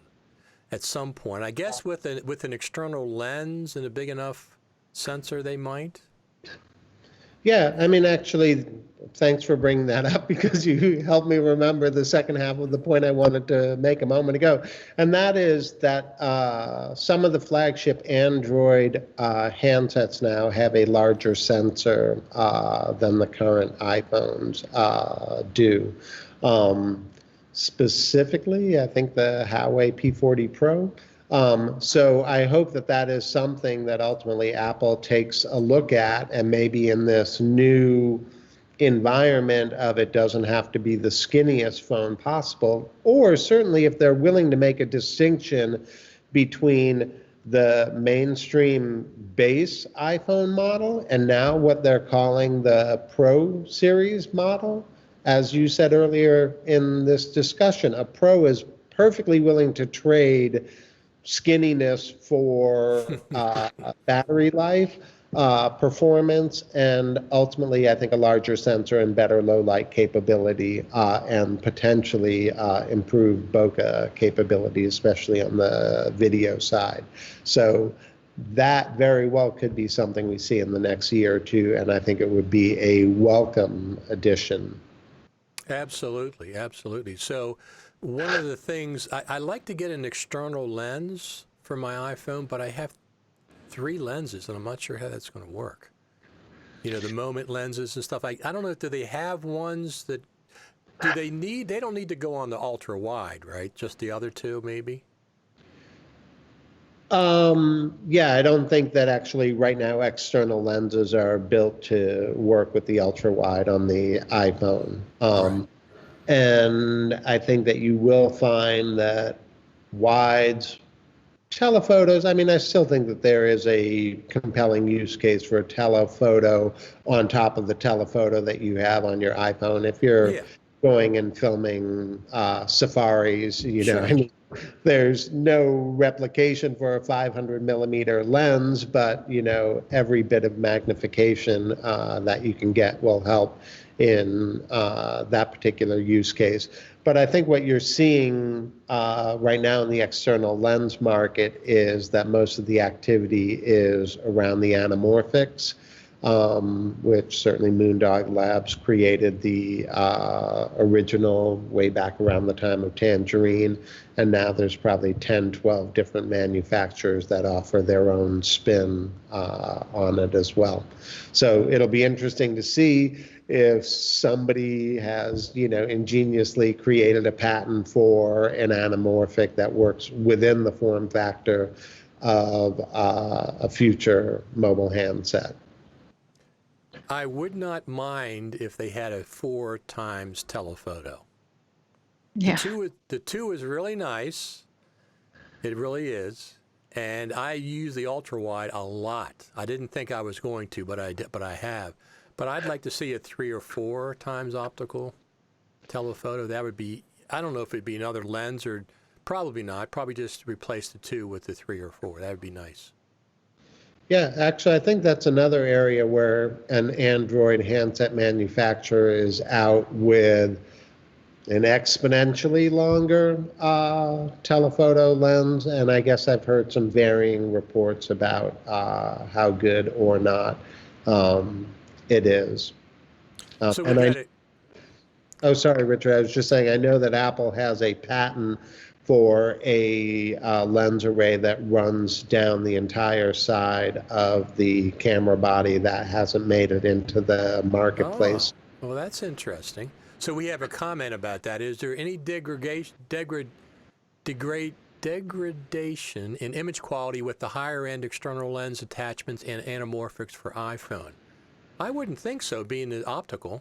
at some point. I guess with an external lens and a big enough sensor, they might. Yeah, I mean, actually, thanks for bringing that up, because you helped me remember the second half of the point I wanted to make a moment ago. And that is that some of the flagship Android handsets now have a larger sensor than the current iPhones do. Specifically, I think the Huawei P40 Pro. So I hope that that is something that ultimately Apple takes a look at, and maybe in this new environment of it doesn't have to be the skinniest phone possible, or certainly if they're willing to make a distinction between the mainstream base iPhone model and now what they're calling the Pro series model. As you said earlier in this discussion, a Pro is perfectly willing to trade skinniness for battery life, performance, and ultimately, I think, a larger sensor and better low light capability, and potentially improved bokeh capability, especially on the video side. So that very well could be something we see in the next year or two, and I think it would be a welcome addition. Absolutely, absolutely. So one of the things, I like to get an external lens for my iPhone, but I have 3 lenses, and I'm not sure how that's going to work. You know, the moment lenses and stuff. I don't know, do they have ones that, they don't need to go on the ultra wide, right? Just the other 2 maybe? Yeah, I don't think that actually right now external lenses are built to work with the ultra wide on the iPhone. Right. And I think that you will find that wides, telephotos, I mean, I still think that there is a compelling use case for a telephoto on top of the telephoto that you have on your iPhone. If you're going and filming safaris, you know, I mean, there's no replication for a 500 millimeter lens, but, you know, every bit of magnification that you can get will help in that particular use case. But I think what you're seeing right now in the external lens market is that most of the activity is around the anamorphics, which certainly Moondog Labs created the original way back around the time of Tangerine. And now there's probably 10, 12 different manufacturers that offer their own spin on it as well. So it'll be interesting to see if somebody has, you know, ingeniously created a patent for an anamorphic that works within the form factor of a future mobile handset. I would not mind if they had a 4 times telephoto. Yeah. The two is really nice. It really is. And I use the ultra wide a lot. I didn't think I was going to, but I have. But I'd like to see a 3 or 4 times optical telephoto. That would be, I don't know if it'd be another lens or probably not. Probably just replace the 2 with the 3 or 4. That would be nice. Yeah, actually, I think that's another area where an Android handset manufacturer is out with an exponentially longer telephoto lens, and I guess I've heard some varying reports about how good or not it is. So we got it. Oh, sorry, Richard. I was just saying, I know that Apple has a patent for a lens array that runs down the entire side of the camera body that hasn't made it into the marketplace. Oh, well, that's interesting. So we have a comment about that. Is there any degradation in image quality with the higher-end external lens attachments and anamorphics for iPhone? I wouldn't think so, being the optical.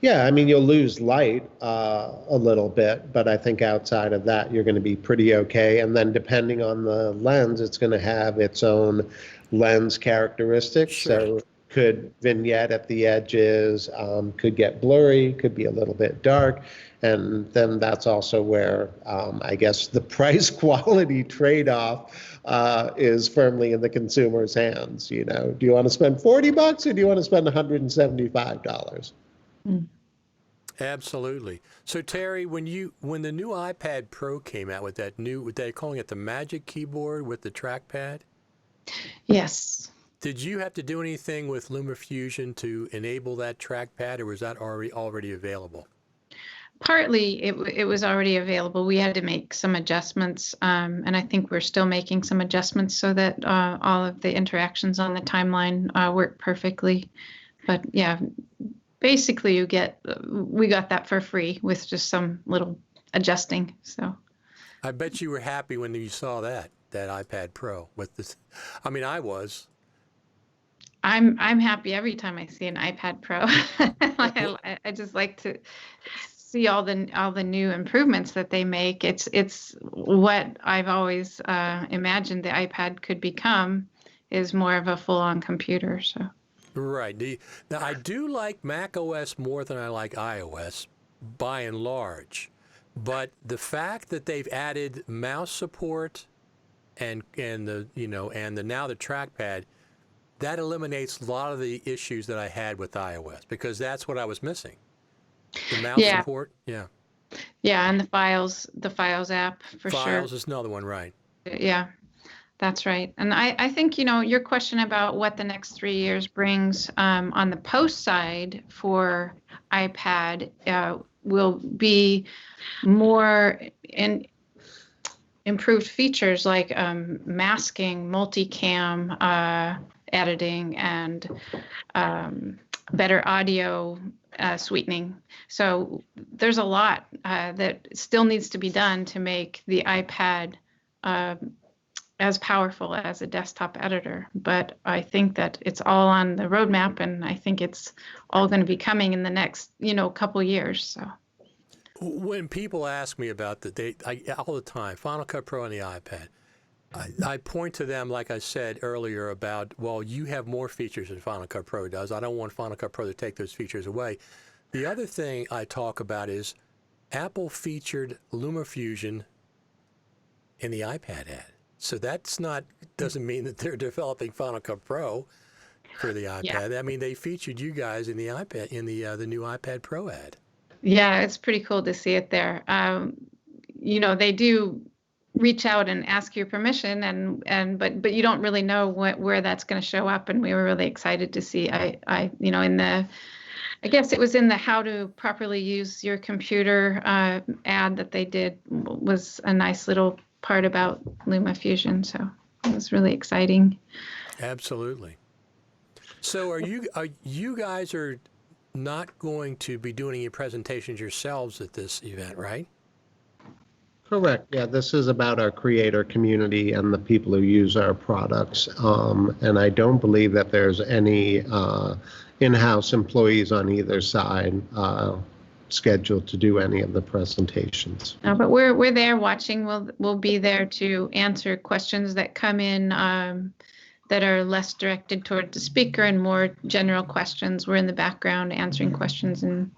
Yeah, I mean, you'll lose light a little bit, but I think outside of that, you're going to be pretty okay. And then depending on the lens, it's going to have its own lens characteristics. Sure. So could vignette at the edges, could get blurry, could be a little bit dark. And then that's also where I guess the price quality trade-off is firmly in the consumer's hands. You know, do you want to spend $40 or do you want to spend $175? Absolutely. So Terri, when the new iPad Pro came out with that new, they're calling it the Magic Keyboard with the trackpad. Yes. Did you have to do anything with LumaFusion to enable that trackpad, or was that already available? Partly it was already available. We had to make some adjustments, and I think we're still making some adjustments so that all of the interactions on the timeline work perfectly. But yeah, basically we got that for free with just some little adjusting. So I bet you were happy when you saw that iPad Pro with this. I mean, I was. I'm happy every time I see an iPad Pro. I just like to see all the new improvements that they make. It's what I've always imagined the iPad could become, is more of a full-on computer. So. Right. Now, I do like Mac OS more than I like iOS, by and large. But the fact that they've added mouse support and the now the trackpad, that eliminates a lot of the issues that I had with iOS, because that's what I was missing. The mouse support, yeah. Yeah, and the files app for sure. Files is another one, right? Yeah. That's right. And I think, your question about what the next 3 years brings on the post side for iPad will be more improved features like masking, multicam editing, and better audio sweetening. So there's a lot that still needs to be done to make the iPad as powerful as a desktop editor. But I think that it's all on the roadmap, and I think it's all going to be coming in the next, couple years. So when people ask me about all the time, Final Cut Pro on the iPad, I point to them, like I said earlier, about, well, you have more features than Final Cut Pro does. I don't want Final Cut Pro to take those features away. The other thing I talk about is Apple featured LumaFusion in the iPad ad. So doesn't mean that they're developing Final Cut Pro for the iPad. Yeah. I mean, they featured you guys in the iPad, in the new iPad Pro ad. Yeah, it's pretty cool to see it there. They do reach out and ask your permission, but you don't really know where that's going to show up. And we were really excited to see. I guess it was in the how to properly use your computer ad that they did, was a nice little part about LumaFusion, so it was really exciting. Absolutely. So are you guys are not going to be doing any presentations yourselves at this event, right? Correct. Yeah, this is about our creator community and the people who use our products. And I don't believe that there's any in-house employees on either side scheduled to do any of the presentations. No, but we're there watching. We'll be there to answer questions that come in that are less directed toward the speaker and more general questions. We're in the background answering questions and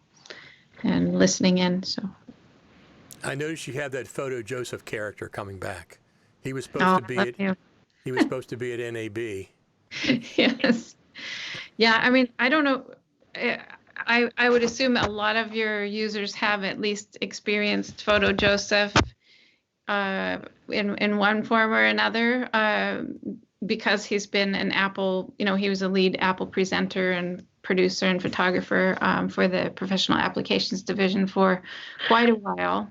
listening in. So I noticed you have that Photo Joseph character coming back. He was supposed he was supposed to be at NAB. Yes. Yeah, I mean, I don't know. I would assume a lot of your users have at least experienced Photo Joseph in one form or another, because he's been an Apple, he was a lead Apple presenter and producer and photographer for the professional applications division for quite a while.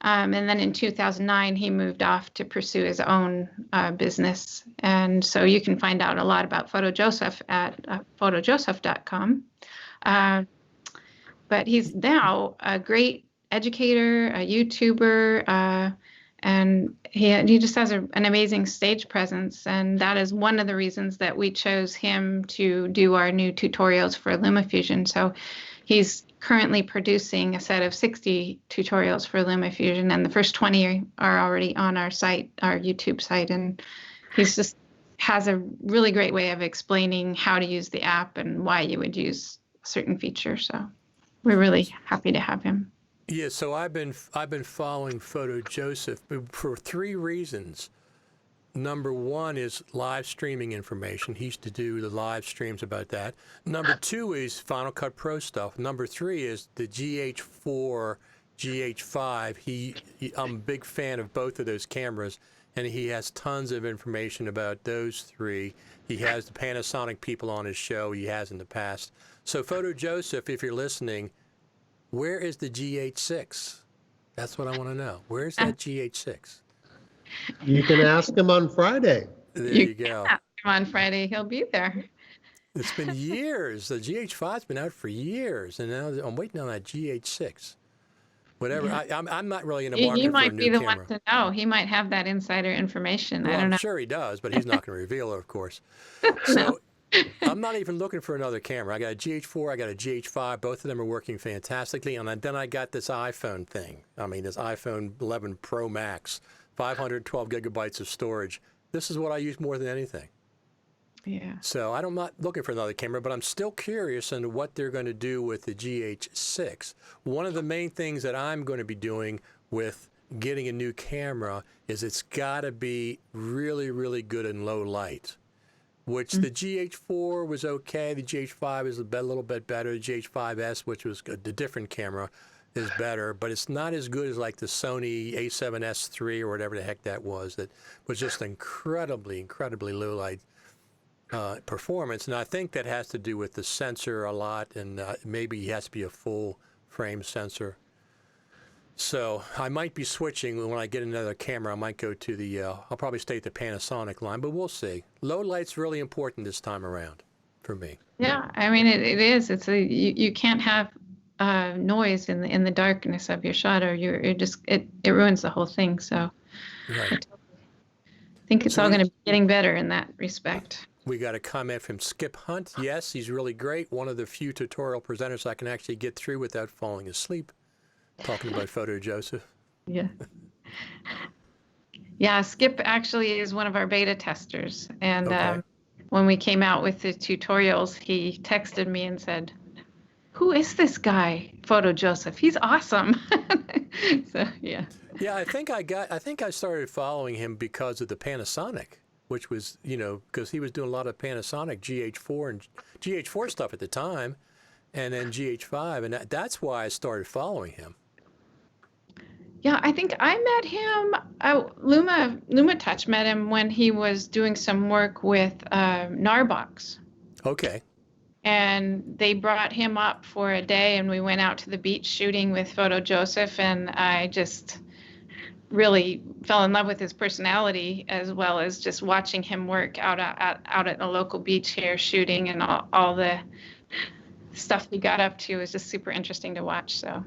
And then in 2009, he moved off to pursue his own business. And so you can find out a lot about Photo Joseph at photojoseph.com. But he's now a great educator, a YouTuber, and he just has an amazing stage presence. And that is one of the reasons that we chose him to do our new tutorials for LumaFusion. So he's currently producing a set of 60 tutorials for LumaFusion, and the first 20 are already on our site, our YouTube site. And he's just has a really great way of explaining how to use the app and why you would use a certain feature. So we're really happy to have him. Yeah, so I've been following Photo Joseph for 3 reasons. Number 1 is live streaming information. He used to do the live streams about that. Number 2 is Final Cut Pro stuff. Number 3 is the GH4, GH5. I'm a big fan of both of those cameras, and he has tons of information about those 3. He has the Panasonic people on his show. He has in the past. So Photo Joseph, if you're listening, where is the GH6? That's what I want to know. Where's that GH6? You can ask him on Friday. There you go. On Friday, he'll be there. It's been years. The GH5's been out for years, and now I'm waiting on that GH6. Whatever. Yeah. I'm not really in a market for a new camera. You might be the one to know. He might have that insider information. Well, I don't know. I'm sure he does, but he's not going to reveal it, of course. So I'm not even looking for another camera. I got a GH4, I got a GH5. Both of them are working fantastically. And then I got this iPhone thing. I mean, this iPhone 11 Pro Max, 512 gigabytes of storage. This is what I use more than anything. Yeah. So I'm not looking for another camera, but I'm still curious on what they're going to do with the GH6. One of the main things that I'm going to be doing with getting a new camera is it's got to be really, really good in low light, which the GH4 was okay. The GH5 is a little bit better. The GH5S, which was the different camera, is better, but it's not as good as like the Sony A7S III or whatever the heck that was just incredibly, incredibly low light performance. And I think that has to do with the sensor a lot, and maybe it has to be a full frame sensor. So I might be switching when I get another camera. I might go to the, I'll probably stay at the Panasonic line, but we'll see. Low light's really important this time around for me. Yeah, I mean, it is. It's you can't have noise in the darkness of your shot, or it ruins the whole thing. So Right. I think it's all going to be getting better in that respect. We got a comment from Skip Hunt. Yes, he's really great. One of the few tutorial presenters I can actually get through without falling asleep. Talking about Photo Joseph. Yeah. Yeah, Skip actually is one of our beta testers. And Okay. When we came out with the tutorials, he texted me and said, "Who is this guy, Photo Joseph? He's awesome." So, yeah. Yeah, I think I started following him because of the Panasonic, which was, because he was doing a lot of Panasonic GH4 and GH4 stuff at the time, and then GH5, and that's why I started following him. Yeah, I think I met him, Luma Touch met him when he was doing some work with Narbox. Okay. And they brought him up for a day, and we went out to the beach shooting with Photo Joseph, and I just really fell in love with his personality, as well as just watching him work out at a local beach here shooting, and all the stuff he got up to was just super interesting to watch. So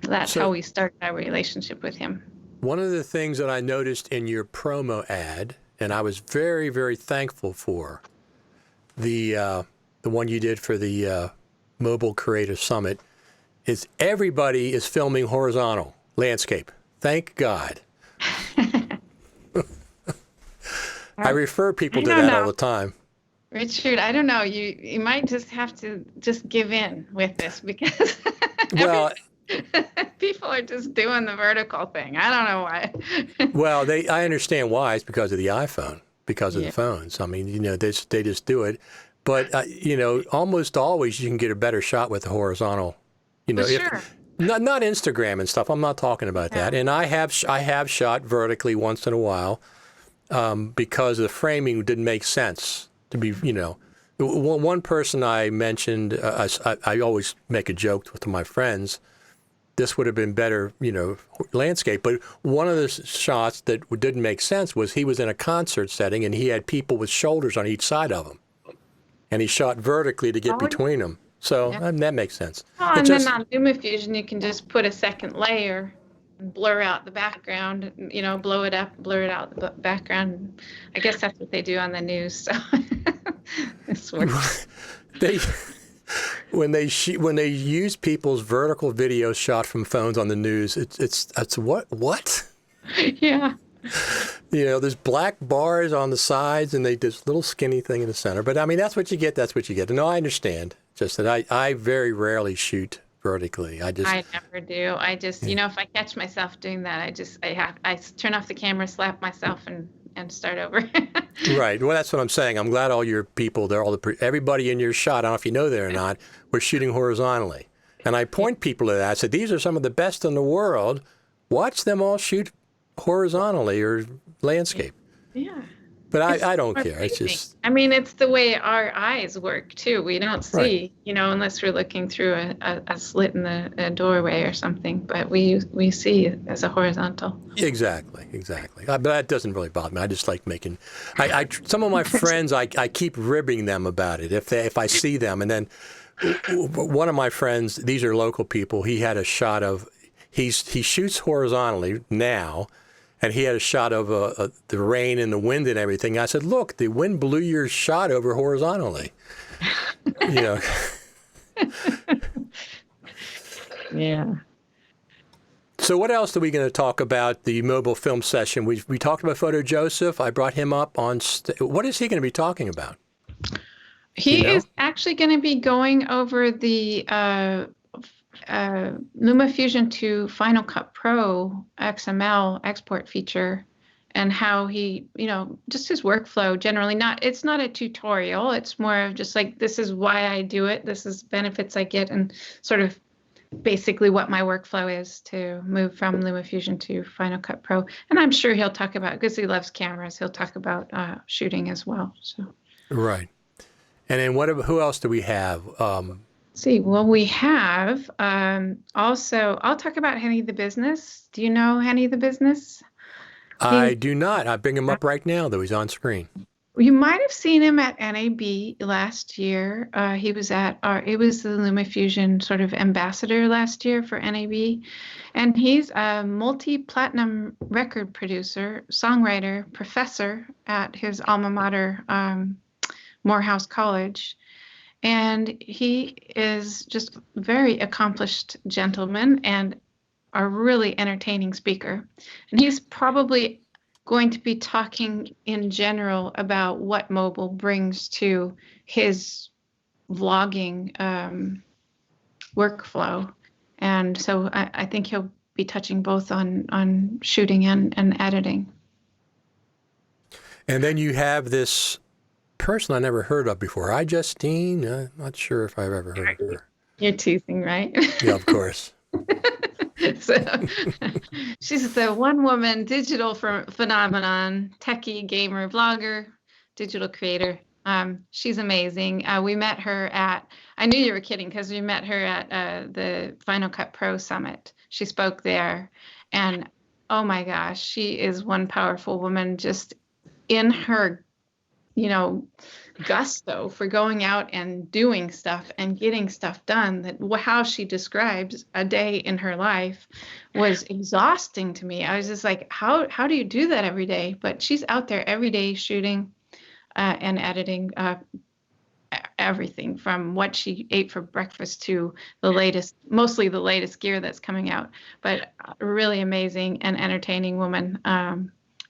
that's how we started our relationship with him. One of the things that I noticed in your promo ad, and I was very, very thankful for, the one you did for the Mobile Creator Summit, is everybody is filming horizontal landscape. Thank God. I refer people to I don't that know. all the time. Richard, I don't know. You might just have to just give in with this because Well, people are just doing the vertical thing. I don't know why. well, I understand why. It's because of the iPhone, because of Yeah. the phones. I mean, they just do it. But almost always you can get a better shot with the horizontal. For sure. Not Instagram and stuff. I'm not talking about that. And I have shot vertically once in a while because the framing didn't make sense to be. One person I mentioned. I always make a joke to my friends. This would have been better, landscape. But one of the shots that didn't make sense was he was in a concert setting and he had people with shoulders on each side of him, and he shot vertically to get between them. So that makes sense. Oh, and then on LumaFusion, you can just put a second layer and blur out the background, blow it up, blur it out the background. I guess that's what they do on the news. So this works. When they use people's vertical videos shot from phones on the news, it's what? Yeah. There's black bars on the sides and this little skinny thing in the center. But I mean, that's what you get. That's what you get. No, I understand. Just that I very rarely shoot vertically. I never do. I just, if I catch myself doing that, I turn off the camera, slap myself and start over. Right. Well, that's what I'm saying. I'm glad all your people there, everybody in your shot, I don't know if you know that or not, was shooting horizontally. And I point people to that. I said, these are some of the best in the world. Watch them all shoot horizontally or landscape. Yeah. But I don't care. It's just. I mean, it's the way our eyes work too. We don't see, unless we're looking through a slit in the doorway or something. But we see it as a horizontal. Exactly. But that doesn't really bother me. I just like making. Some of my friends, I keep ribbing them about it if I see them. And then one of my friends, these are local people. He had a shot of he shoots horizontally now. And he had a shot of the rain and the wind and everything. I said, look, the wind blew your shot over horizontally. Yeah. So what else are we going to talk about the mobile film session? We talked about Photo Joseph. I brought him up on what is he going to be talking about? He is actually going to be going over the LumaFusion to Final Cut Pro XML export feature and how he, just his workflow generally. It's not a tutorial. It's more of just like, this is why I do it. This is benefits I get and sort of basically what my workflow is to move from LumaFusion to Final Cut Pro. And I'm sure he'll talk about, because he loves cameras, he'll talk about shooting as well. So. Right. And then who else do we have? We have also, I'll talk about Henny the Business. Do you know Henny the Business? I do not. I bring him up right now, though. He's on screen. You might have seen him at NAB last year. He was the LumaFusion sort of ambassador last year for NAB. And he's a multi-platinum record producer, songwriter, professor at his alma mater, Morehouse College. And he is just a very accomplished gentleman and a really entertaining speaker. And he's probably going to be talking in general about what mobile brings to his vlogging workflow. And so I think he'll be touching both on shooting and editing. And then you have this person I never heard of before. Justine. Not sure if I've ever heard of her. You're teasing, right? Yeah, of course. So she's the one-woman digital phenomenon, techie, gamer, vlogger, digital creator. She's amazing. We met her I knew you were kidding because we met her at the Final Cut Pro Summit. She spoke there. And oh my gosh, she is one powerful woman just in her gusto for going out and doing stuff and getting stuff done. That how she describes a day in her life was exhausting to me. I was just like, how do you do that every day? But she's out there every day shooting and editing everything from what she ate for breakfast to mostly the latest gear that's coming out. But really amazing and entertaining woman.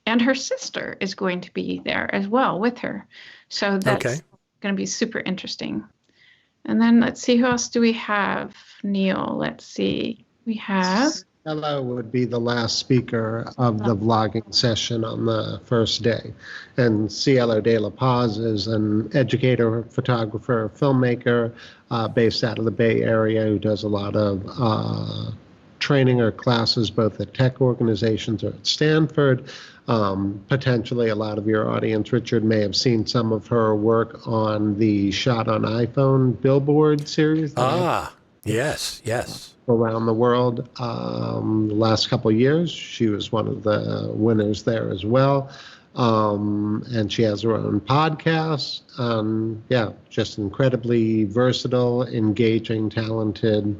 and her sister is going to be there as well with her. So that's going to be super interesting. And then let's see, who else do we have? Neill, let's see. We have... Cielo would be the last speaker of the vlogging session on the first day. And Cielo de la Paz is an educator, photographer, filmmaker based out of the Bay Area who does a lot of training or classes both at tech organizations or at Stanford. Potentially a lot of your audience, Richard, may have seen some of her work on the Shot on iPhone billboard series. Yes. Around the world the last couple of years. She was one of the winners there as well. And she has her own podcast. Just incredibly versatile, engaging, talented,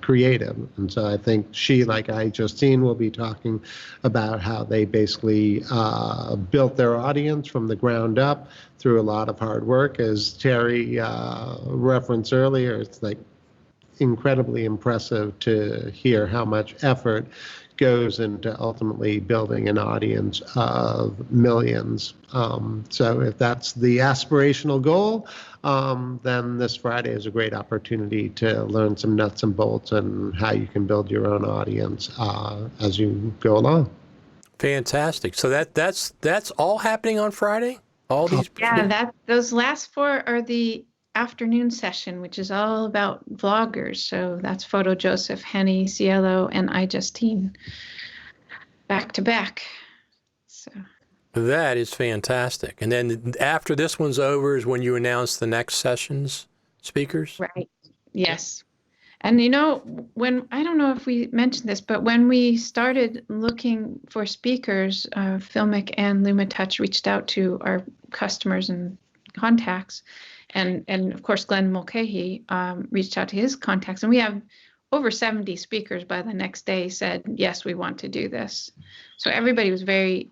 creative. And so I think she, like I just seen, will be talking about how they basically built their audience from the ground up through a lot of hard work. As Terri referenced earlier, it's like incredibly impressive to hear how much effort goes into ultimately building an audience of millions. So if that's the aspirational goal, then this Friday is a great opportunity to learn some nuts and bolts and how you can build your own audience as you go along. Fantastic. So that's all happening on Friday? All these? Yeah, those last 4 are the afternoon session, which is all about vloggers. So that's Photo Joseph, Henny, Cielo, and iJustine back to back. So that is fantastic. And then after this one's over is when you announce the next session's speakers? Right. Yes. And when, I don't know if we mentioned this, but when we started looking for speakers, Filmic and Luma Touch reached out to our customers and contacts. And of course, Glenn Mulcahy reached out to his contacts, and we have over 70 speakers by the next day said, yes, we want to do this. So everybody was very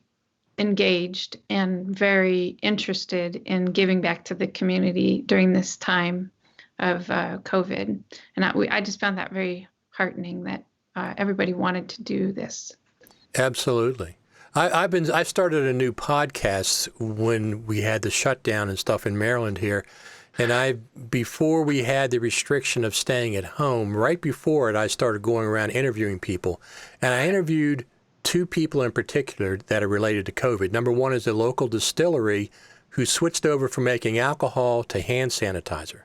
engaged and very interested in giving back to the community during this time of COVID. And I just found that very heartening that everybody wanted to do this. Absolutely. I started a new podcast when we had the shutdown and stuff in Maryland here. And before we had the restriction of staying at home, right before it, I started going around interviewing people. And I interviewed 2 people in particular that are related to COVID. Number one is a local distillery who switched over from making alcohol to hand sanitizer.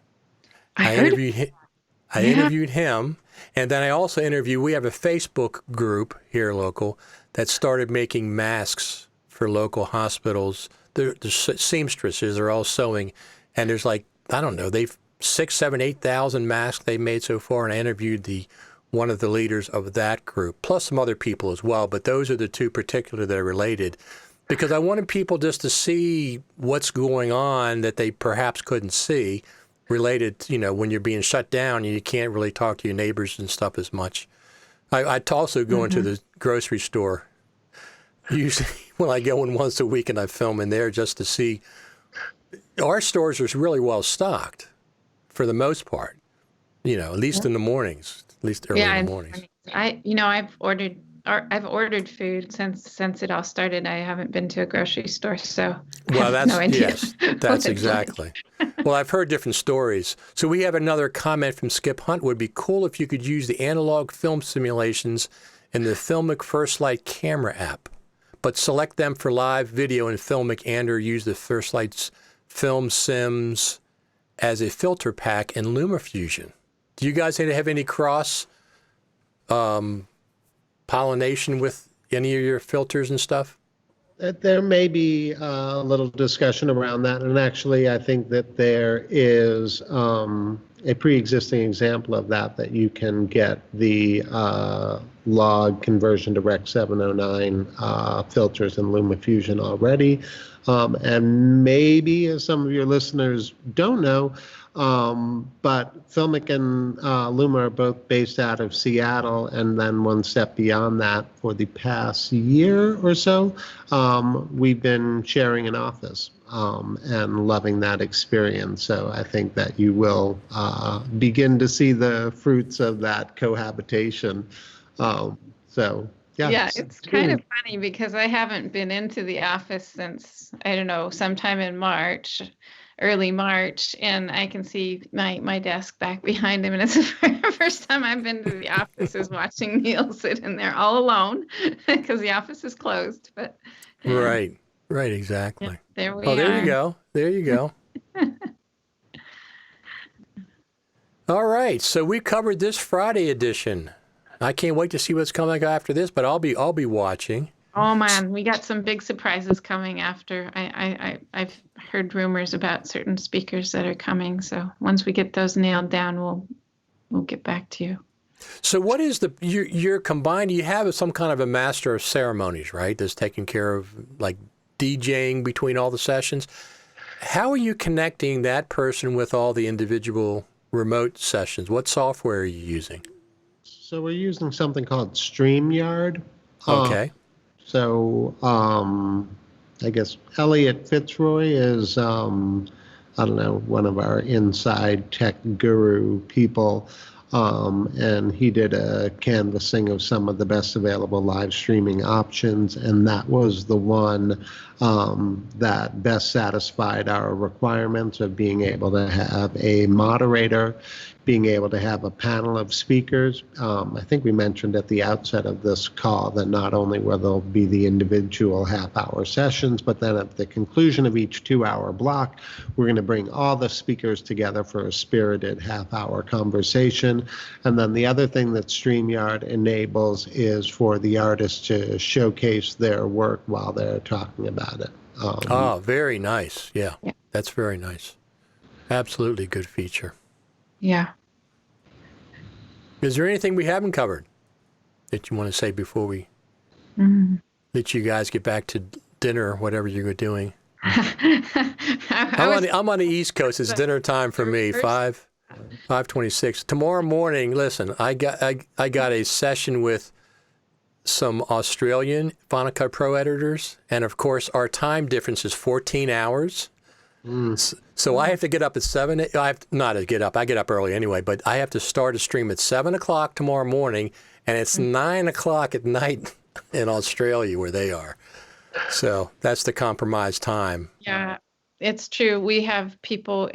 I interviewed him. And then I also we have a Facebook group here local that started making masks for local hospitals. The seamstresses are all sewing, and there's they've 6,000, 7,000, 8,000 masks they made so far, and I interviewed one of the leaders of that group, plus some other people as well, but those are the 2 particular that are related, because I wanted people just to see what's going on that they perhaps couldn't see, related, when you're being shut down, you can't really talk to your neighbors and stuff as much. I also go into the grocery store. Usually when I go in once a week and I film in there just to see. Our stores are really well stocked for the most part, at least in the mornings, at least early in the mornings. I've ordered food since it all started. I haven't been to a grocery store, so that's no idea. Yes, that's exactly. Well, I've heard different stories. So we have another comment from Skip Hunt. Would be cool if you could use the analog film simulations in the Filmic First Light camera app, but select them for live video in Filmic and/or use the First Light's film sims as a filter pack in LumaFusion. Do you guys have any cross pollination with any of your filters and stuff? There may be a little discussion around that, and actually I think that there is a pre-existing example of that you can get the log conversion to Rec 709 filters in LumaFusion already. And maybe, as some of your listeners don't know, but Filmic and Luma are both based out of Seattle, and then one step beyond that, for the past year or so, we've been sharing an office and loving that experience. So I think that you will begin to see the fruits of that cohabitation. So Yeah, it's kind of funny because I haven't been into the office since, I don't know, sometime in March, early March, and I can see my desk back behind him. And it's the first time I've been to the office is watching Neill sit in there all alone because the office is closed. But yeah, Right, exactly. there we Oh, there are. you go. There you go. All right, so we covered this Friday edition. I can't wait to see what's coming after this, but I'll be watching. Oh man, we got some big surprises coming after. I've heard rumors about certain speakers that are coming. So once we get those nailed down, we'll get back to you. So what is you're combined? You have some kind of a master of ceremonies, right? That's taking care of like DJing between all the sessions. How are you connecting that person with all the individual remote sessions? What software are you using? So we're using something called StreamYard. Okay. I guess Elliot Fitzroy is, I don't know, one of our inside tech guru people. And he did a canvassing of some of the best available live streaming options, and that was the one that best satisfied our requirements of being able to have a moderator, being able to have a panel of speakers. I think we mentioned at the outset of this call that not only will there be the individual half-hour sessions, but then at the conclusion of each 2-hour block, we're going to bring all the speakers together for a spirited half-hour conversation. And then the other thing that StreamYard enables is for the artists to showcase their work while they're talking about it. Very nice. Yeah, that's very nice. Absolutely good feature. Yeah. Is there anything we haven't covered that you want to say before we let you guys get back to dinner or whatever you're doing? I'm on the East Coast. It's dinner time for me. 5:26 tomorrow morning. Listen, I got a session with some Australian Final Cut Pro editors, and of course our time difference is 14 hours. So I have to get up at 7. I have not to get up. I get up early anyway, but I have to start a stream at 7 o'clock tomorrow morning, and it's 9 o'clock at night in Australia where they are. So that's the compromised time. Yeah, it's true. We have people.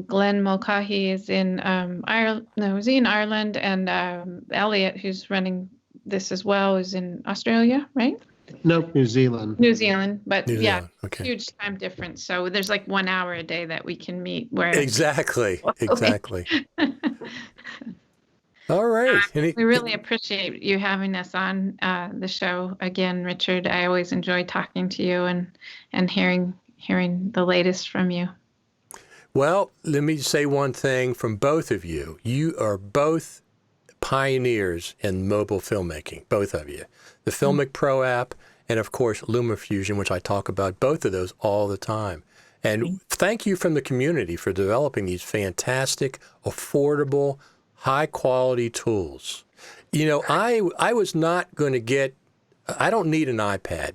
Glenn Mulcahy is in Ireland. No, is he in Ireland? And Elliot, who's running this as well, is in Australia, right? Nope, New Zealand. New Zealand, but New yeah, Zealand, okay. Huge time difference. So there's like 1 hour a day that we can meet. Where Exactly. All right. We really appreciate you having us on the show again, Richard. I always enjoy talking to you and hearing the latest from you. Well, let me say one thing from both of you. You are both pioneers in mobile filmmaking, both of you. The Filmic Pro app and, of course, LumaFusion, which I talk about both of those all the time. And thank you from the community for developing these fantastic, affordable, high-quality tools. You know, I was not going to get, I don't need an iPad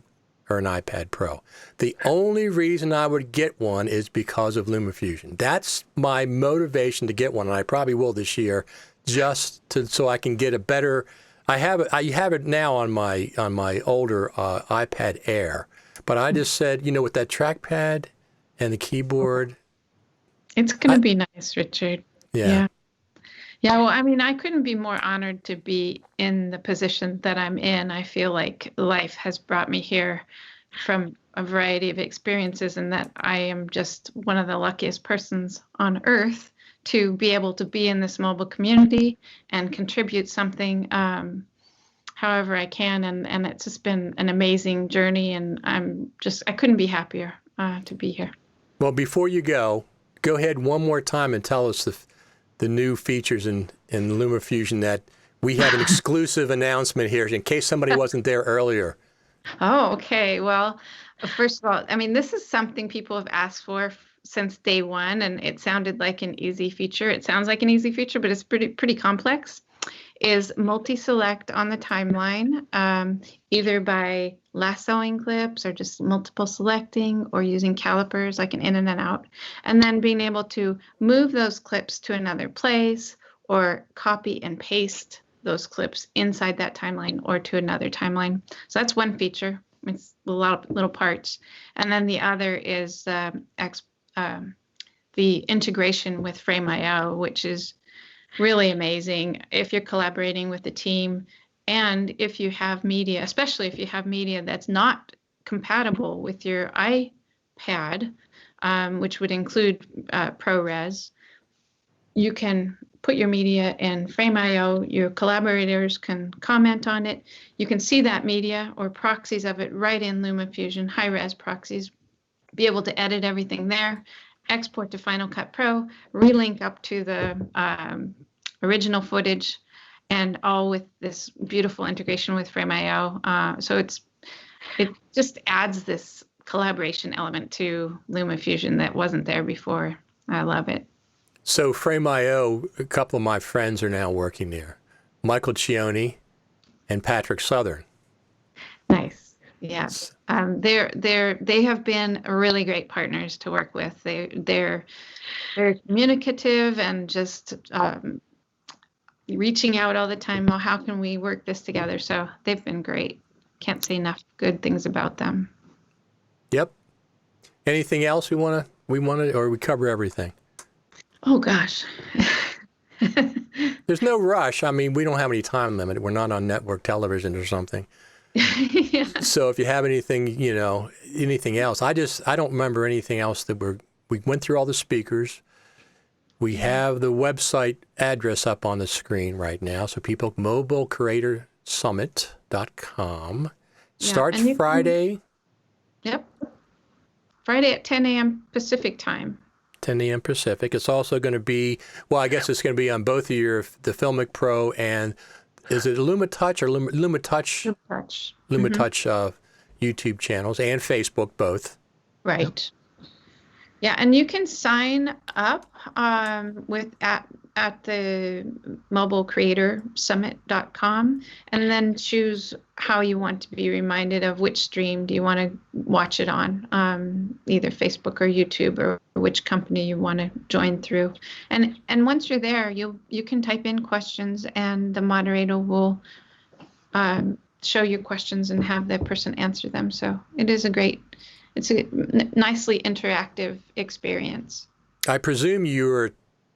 or an iPad Pro. The only reason I would get one is because of LumaFusion. That's my motivation to get one, and I probably will this year, so I can get a better. I have it now on my older iPad Air, but I just said, you know, with that trackpad and the keyboard, it's going to be nice, Richard. Yeah. Well, I mean, I couldn't be more honored to be in the position that I'm in. I feel like life has brought me here from a variety of experiences, and that I am just one of the luckiest persons on earth to be able to be in this mobile community and contribute something however I can. And it's just been an amazing journey, and I couldn't be happier to be here. Well, before you go ahead one more time and tell us the new features in LumaFusion that we have an exclusive announcement here in case somebody wasn't there earlier. Oh, okay. Well, first of all, I mean, this is something people have asked for since day one, and it sounded like an easy feature. It sounds like an easy feature, but it's pretty complex. Is multi-select on the timeline, either by lassoing clips or just multiple selecting, or using calipers like an in and an out, and then being able to move those clips to another place or copy and paste those clips inside that timeline or to another timeline. So that's one feature. It's a lot of little parts. And then the other is the integration with Frame.io, which is really amazing if you're collaborating with the team, and if you have media, especially if you have media that's not compatible with your iPad, which would include ProRes. You can put your media in Frame.io. Your collaborators can comment on it. You can see that media or proxies of it right in LumaFusion, high-res proxies, be able to edit everything there, export to Final Cut Pro, relink up to the original footage, and all with this beautiful integration with Frame.io. So it just adds this collaboration element to LumaFusion that wasn't there before. I love it. So Frame.io, a couple of my friends are now working there. Michael Cioni and Patrick Southern. Nice. Yes. They have been really great partners to work with. They're communicative and just reaching out all the time. Well, how can we work this together? So they've been great. Can't say enough good things about them. Yep. Anything else we want to, or we cover everything? Oh gosh. There's no rush. I mean, we don't have any time limit. We're not on network television or something. Yeah. So if you have anything, anything else, I don't remember anything else that we went through all the speakers. We have the website address up on the screen right now. So people, mobilecreatorsummit.com. Starts Friday. Yep. Friday at 10 a.m. Pacific time. 10 a.m. Pacific. It's also going to be, well, I guess it's going to be on both of the Filmic Pro and, is it LumaTouch or LumaTouch? LumaTouch. LumaTouch YouTube channels and Facebook, both. Right. Yeah, and you can sign up at the mobilecreatorsummit.com and then choose how you want to be reminded of which stream do you want to watch it on, either Facebook or YouTube, or which company you want to join through. And once you're there, you can type in questions and the moderator will show you questions and have that person answer them. So it's a nicely interactive experience. I presume you're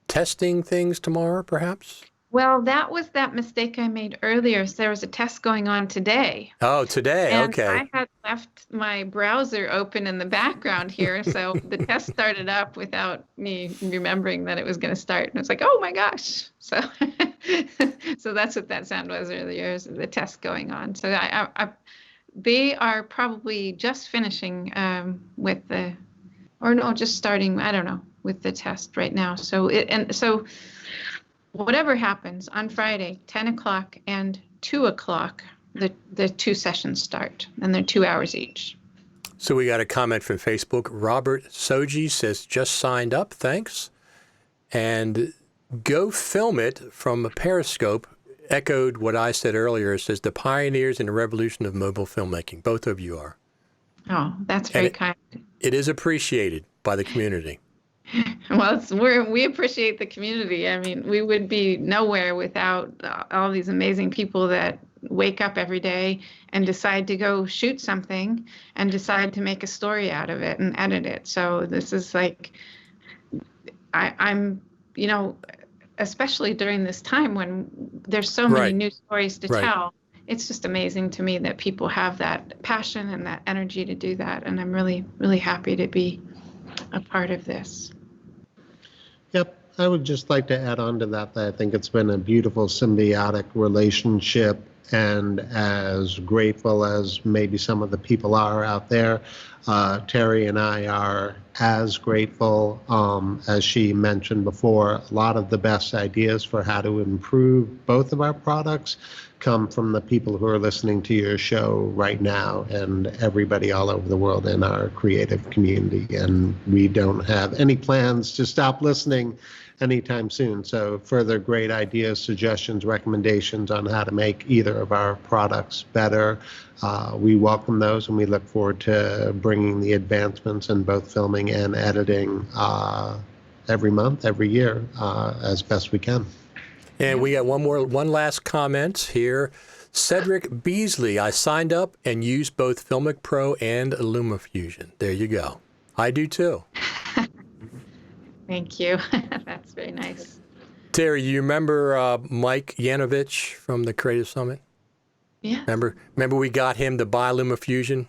testing things tomorrow, perhaps? Well, that was that mistake I made earlier. So there was a test going on today. Oh, today. And okay. I had left my browser open in the background here. So the test started up without me remembering that it was going to start. And it's like, oh my gosh. So so that's what that sound was earlier, is the test going on. So they are probably just finishing just starting, I don't know, with the test right now. So whatever happens on Friday, 10 o'clock and 2 o'clock, the two sessions start, and they're 2 hours each. So we got a comment from Facebook. Robert Soji says, just signed up, thanks. And Go Film It from Periscope echoed what I said earlier. It says, the pioneers in the revolution of mobile filmmaking. Both of you are. Oh, that's very kind. It is appreciated by the community. Well, we appreciate the community. I mean, we would be nowhere without all these amazing people that wake up every day and decide to go shoot something and decide to make a story out of it and edit it. So this is like, I'm, especially during this time when there's so many new stories to tell, it's just amazing to me that people have that passion and that energy to do that. And I'm really, really happy to be a part of this. Yep. I would just like to add on to that I think it's been a beautiful symbiotic relationship, and as grateful as maybe some of the people are out there, Terri and I are as grateful. As she mentioned before, a lot of the best ideas for how to improve both of our products come from the people who are listening to your show right now, and everybody all over the world in our creative community. And we don't have any plans to stop listening anytime soon. So further great ideas, suggestions, recommendations on how to make either of our products better, we welcome those, and we look forward to bringing the advancements in both filming and editing every month, every year, as best we can. And we got one last comment here. Cedric Beasley, I signed up and used both Filmic Pro and LumaFusion. There you go. I do too. Thank you. That's very nice. Terri, you remember Mike Yanovich from the Creative Summit? Yeah. Remember we got him to buy LumaFusion?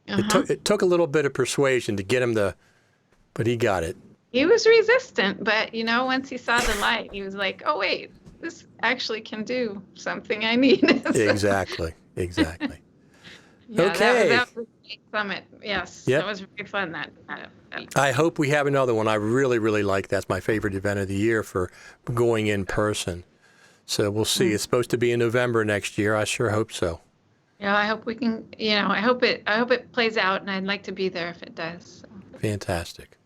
It took a little bit of persuasion to get him but he got it. He was resistant, but once he saw the light, he was like, "Oh wait, this actually can do something I need." Exactly. Yeah, Okay. That was a great summit. Yes, Yep. that was very fun. That I hope we have another one. I really, really like that's my favorite event of the year for going in person. So we'll see. It's supposed to be in November next year. I sure hope so. Yeah, I hope we can. I hope it plays out, and I'd like to be there if it does. So. Fantastic.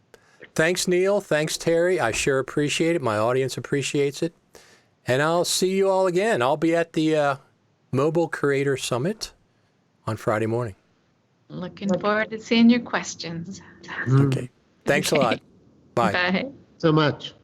Thanks, Neill. Thanks, Terri. I sure appreciate it. My audience appreciates it. And I'll see you all again. I'll be at the Mobile Creator Summit on Friday morning. Looking forward to seeing your questions. Okay. Thanks a lot. Bye. Bye. So much.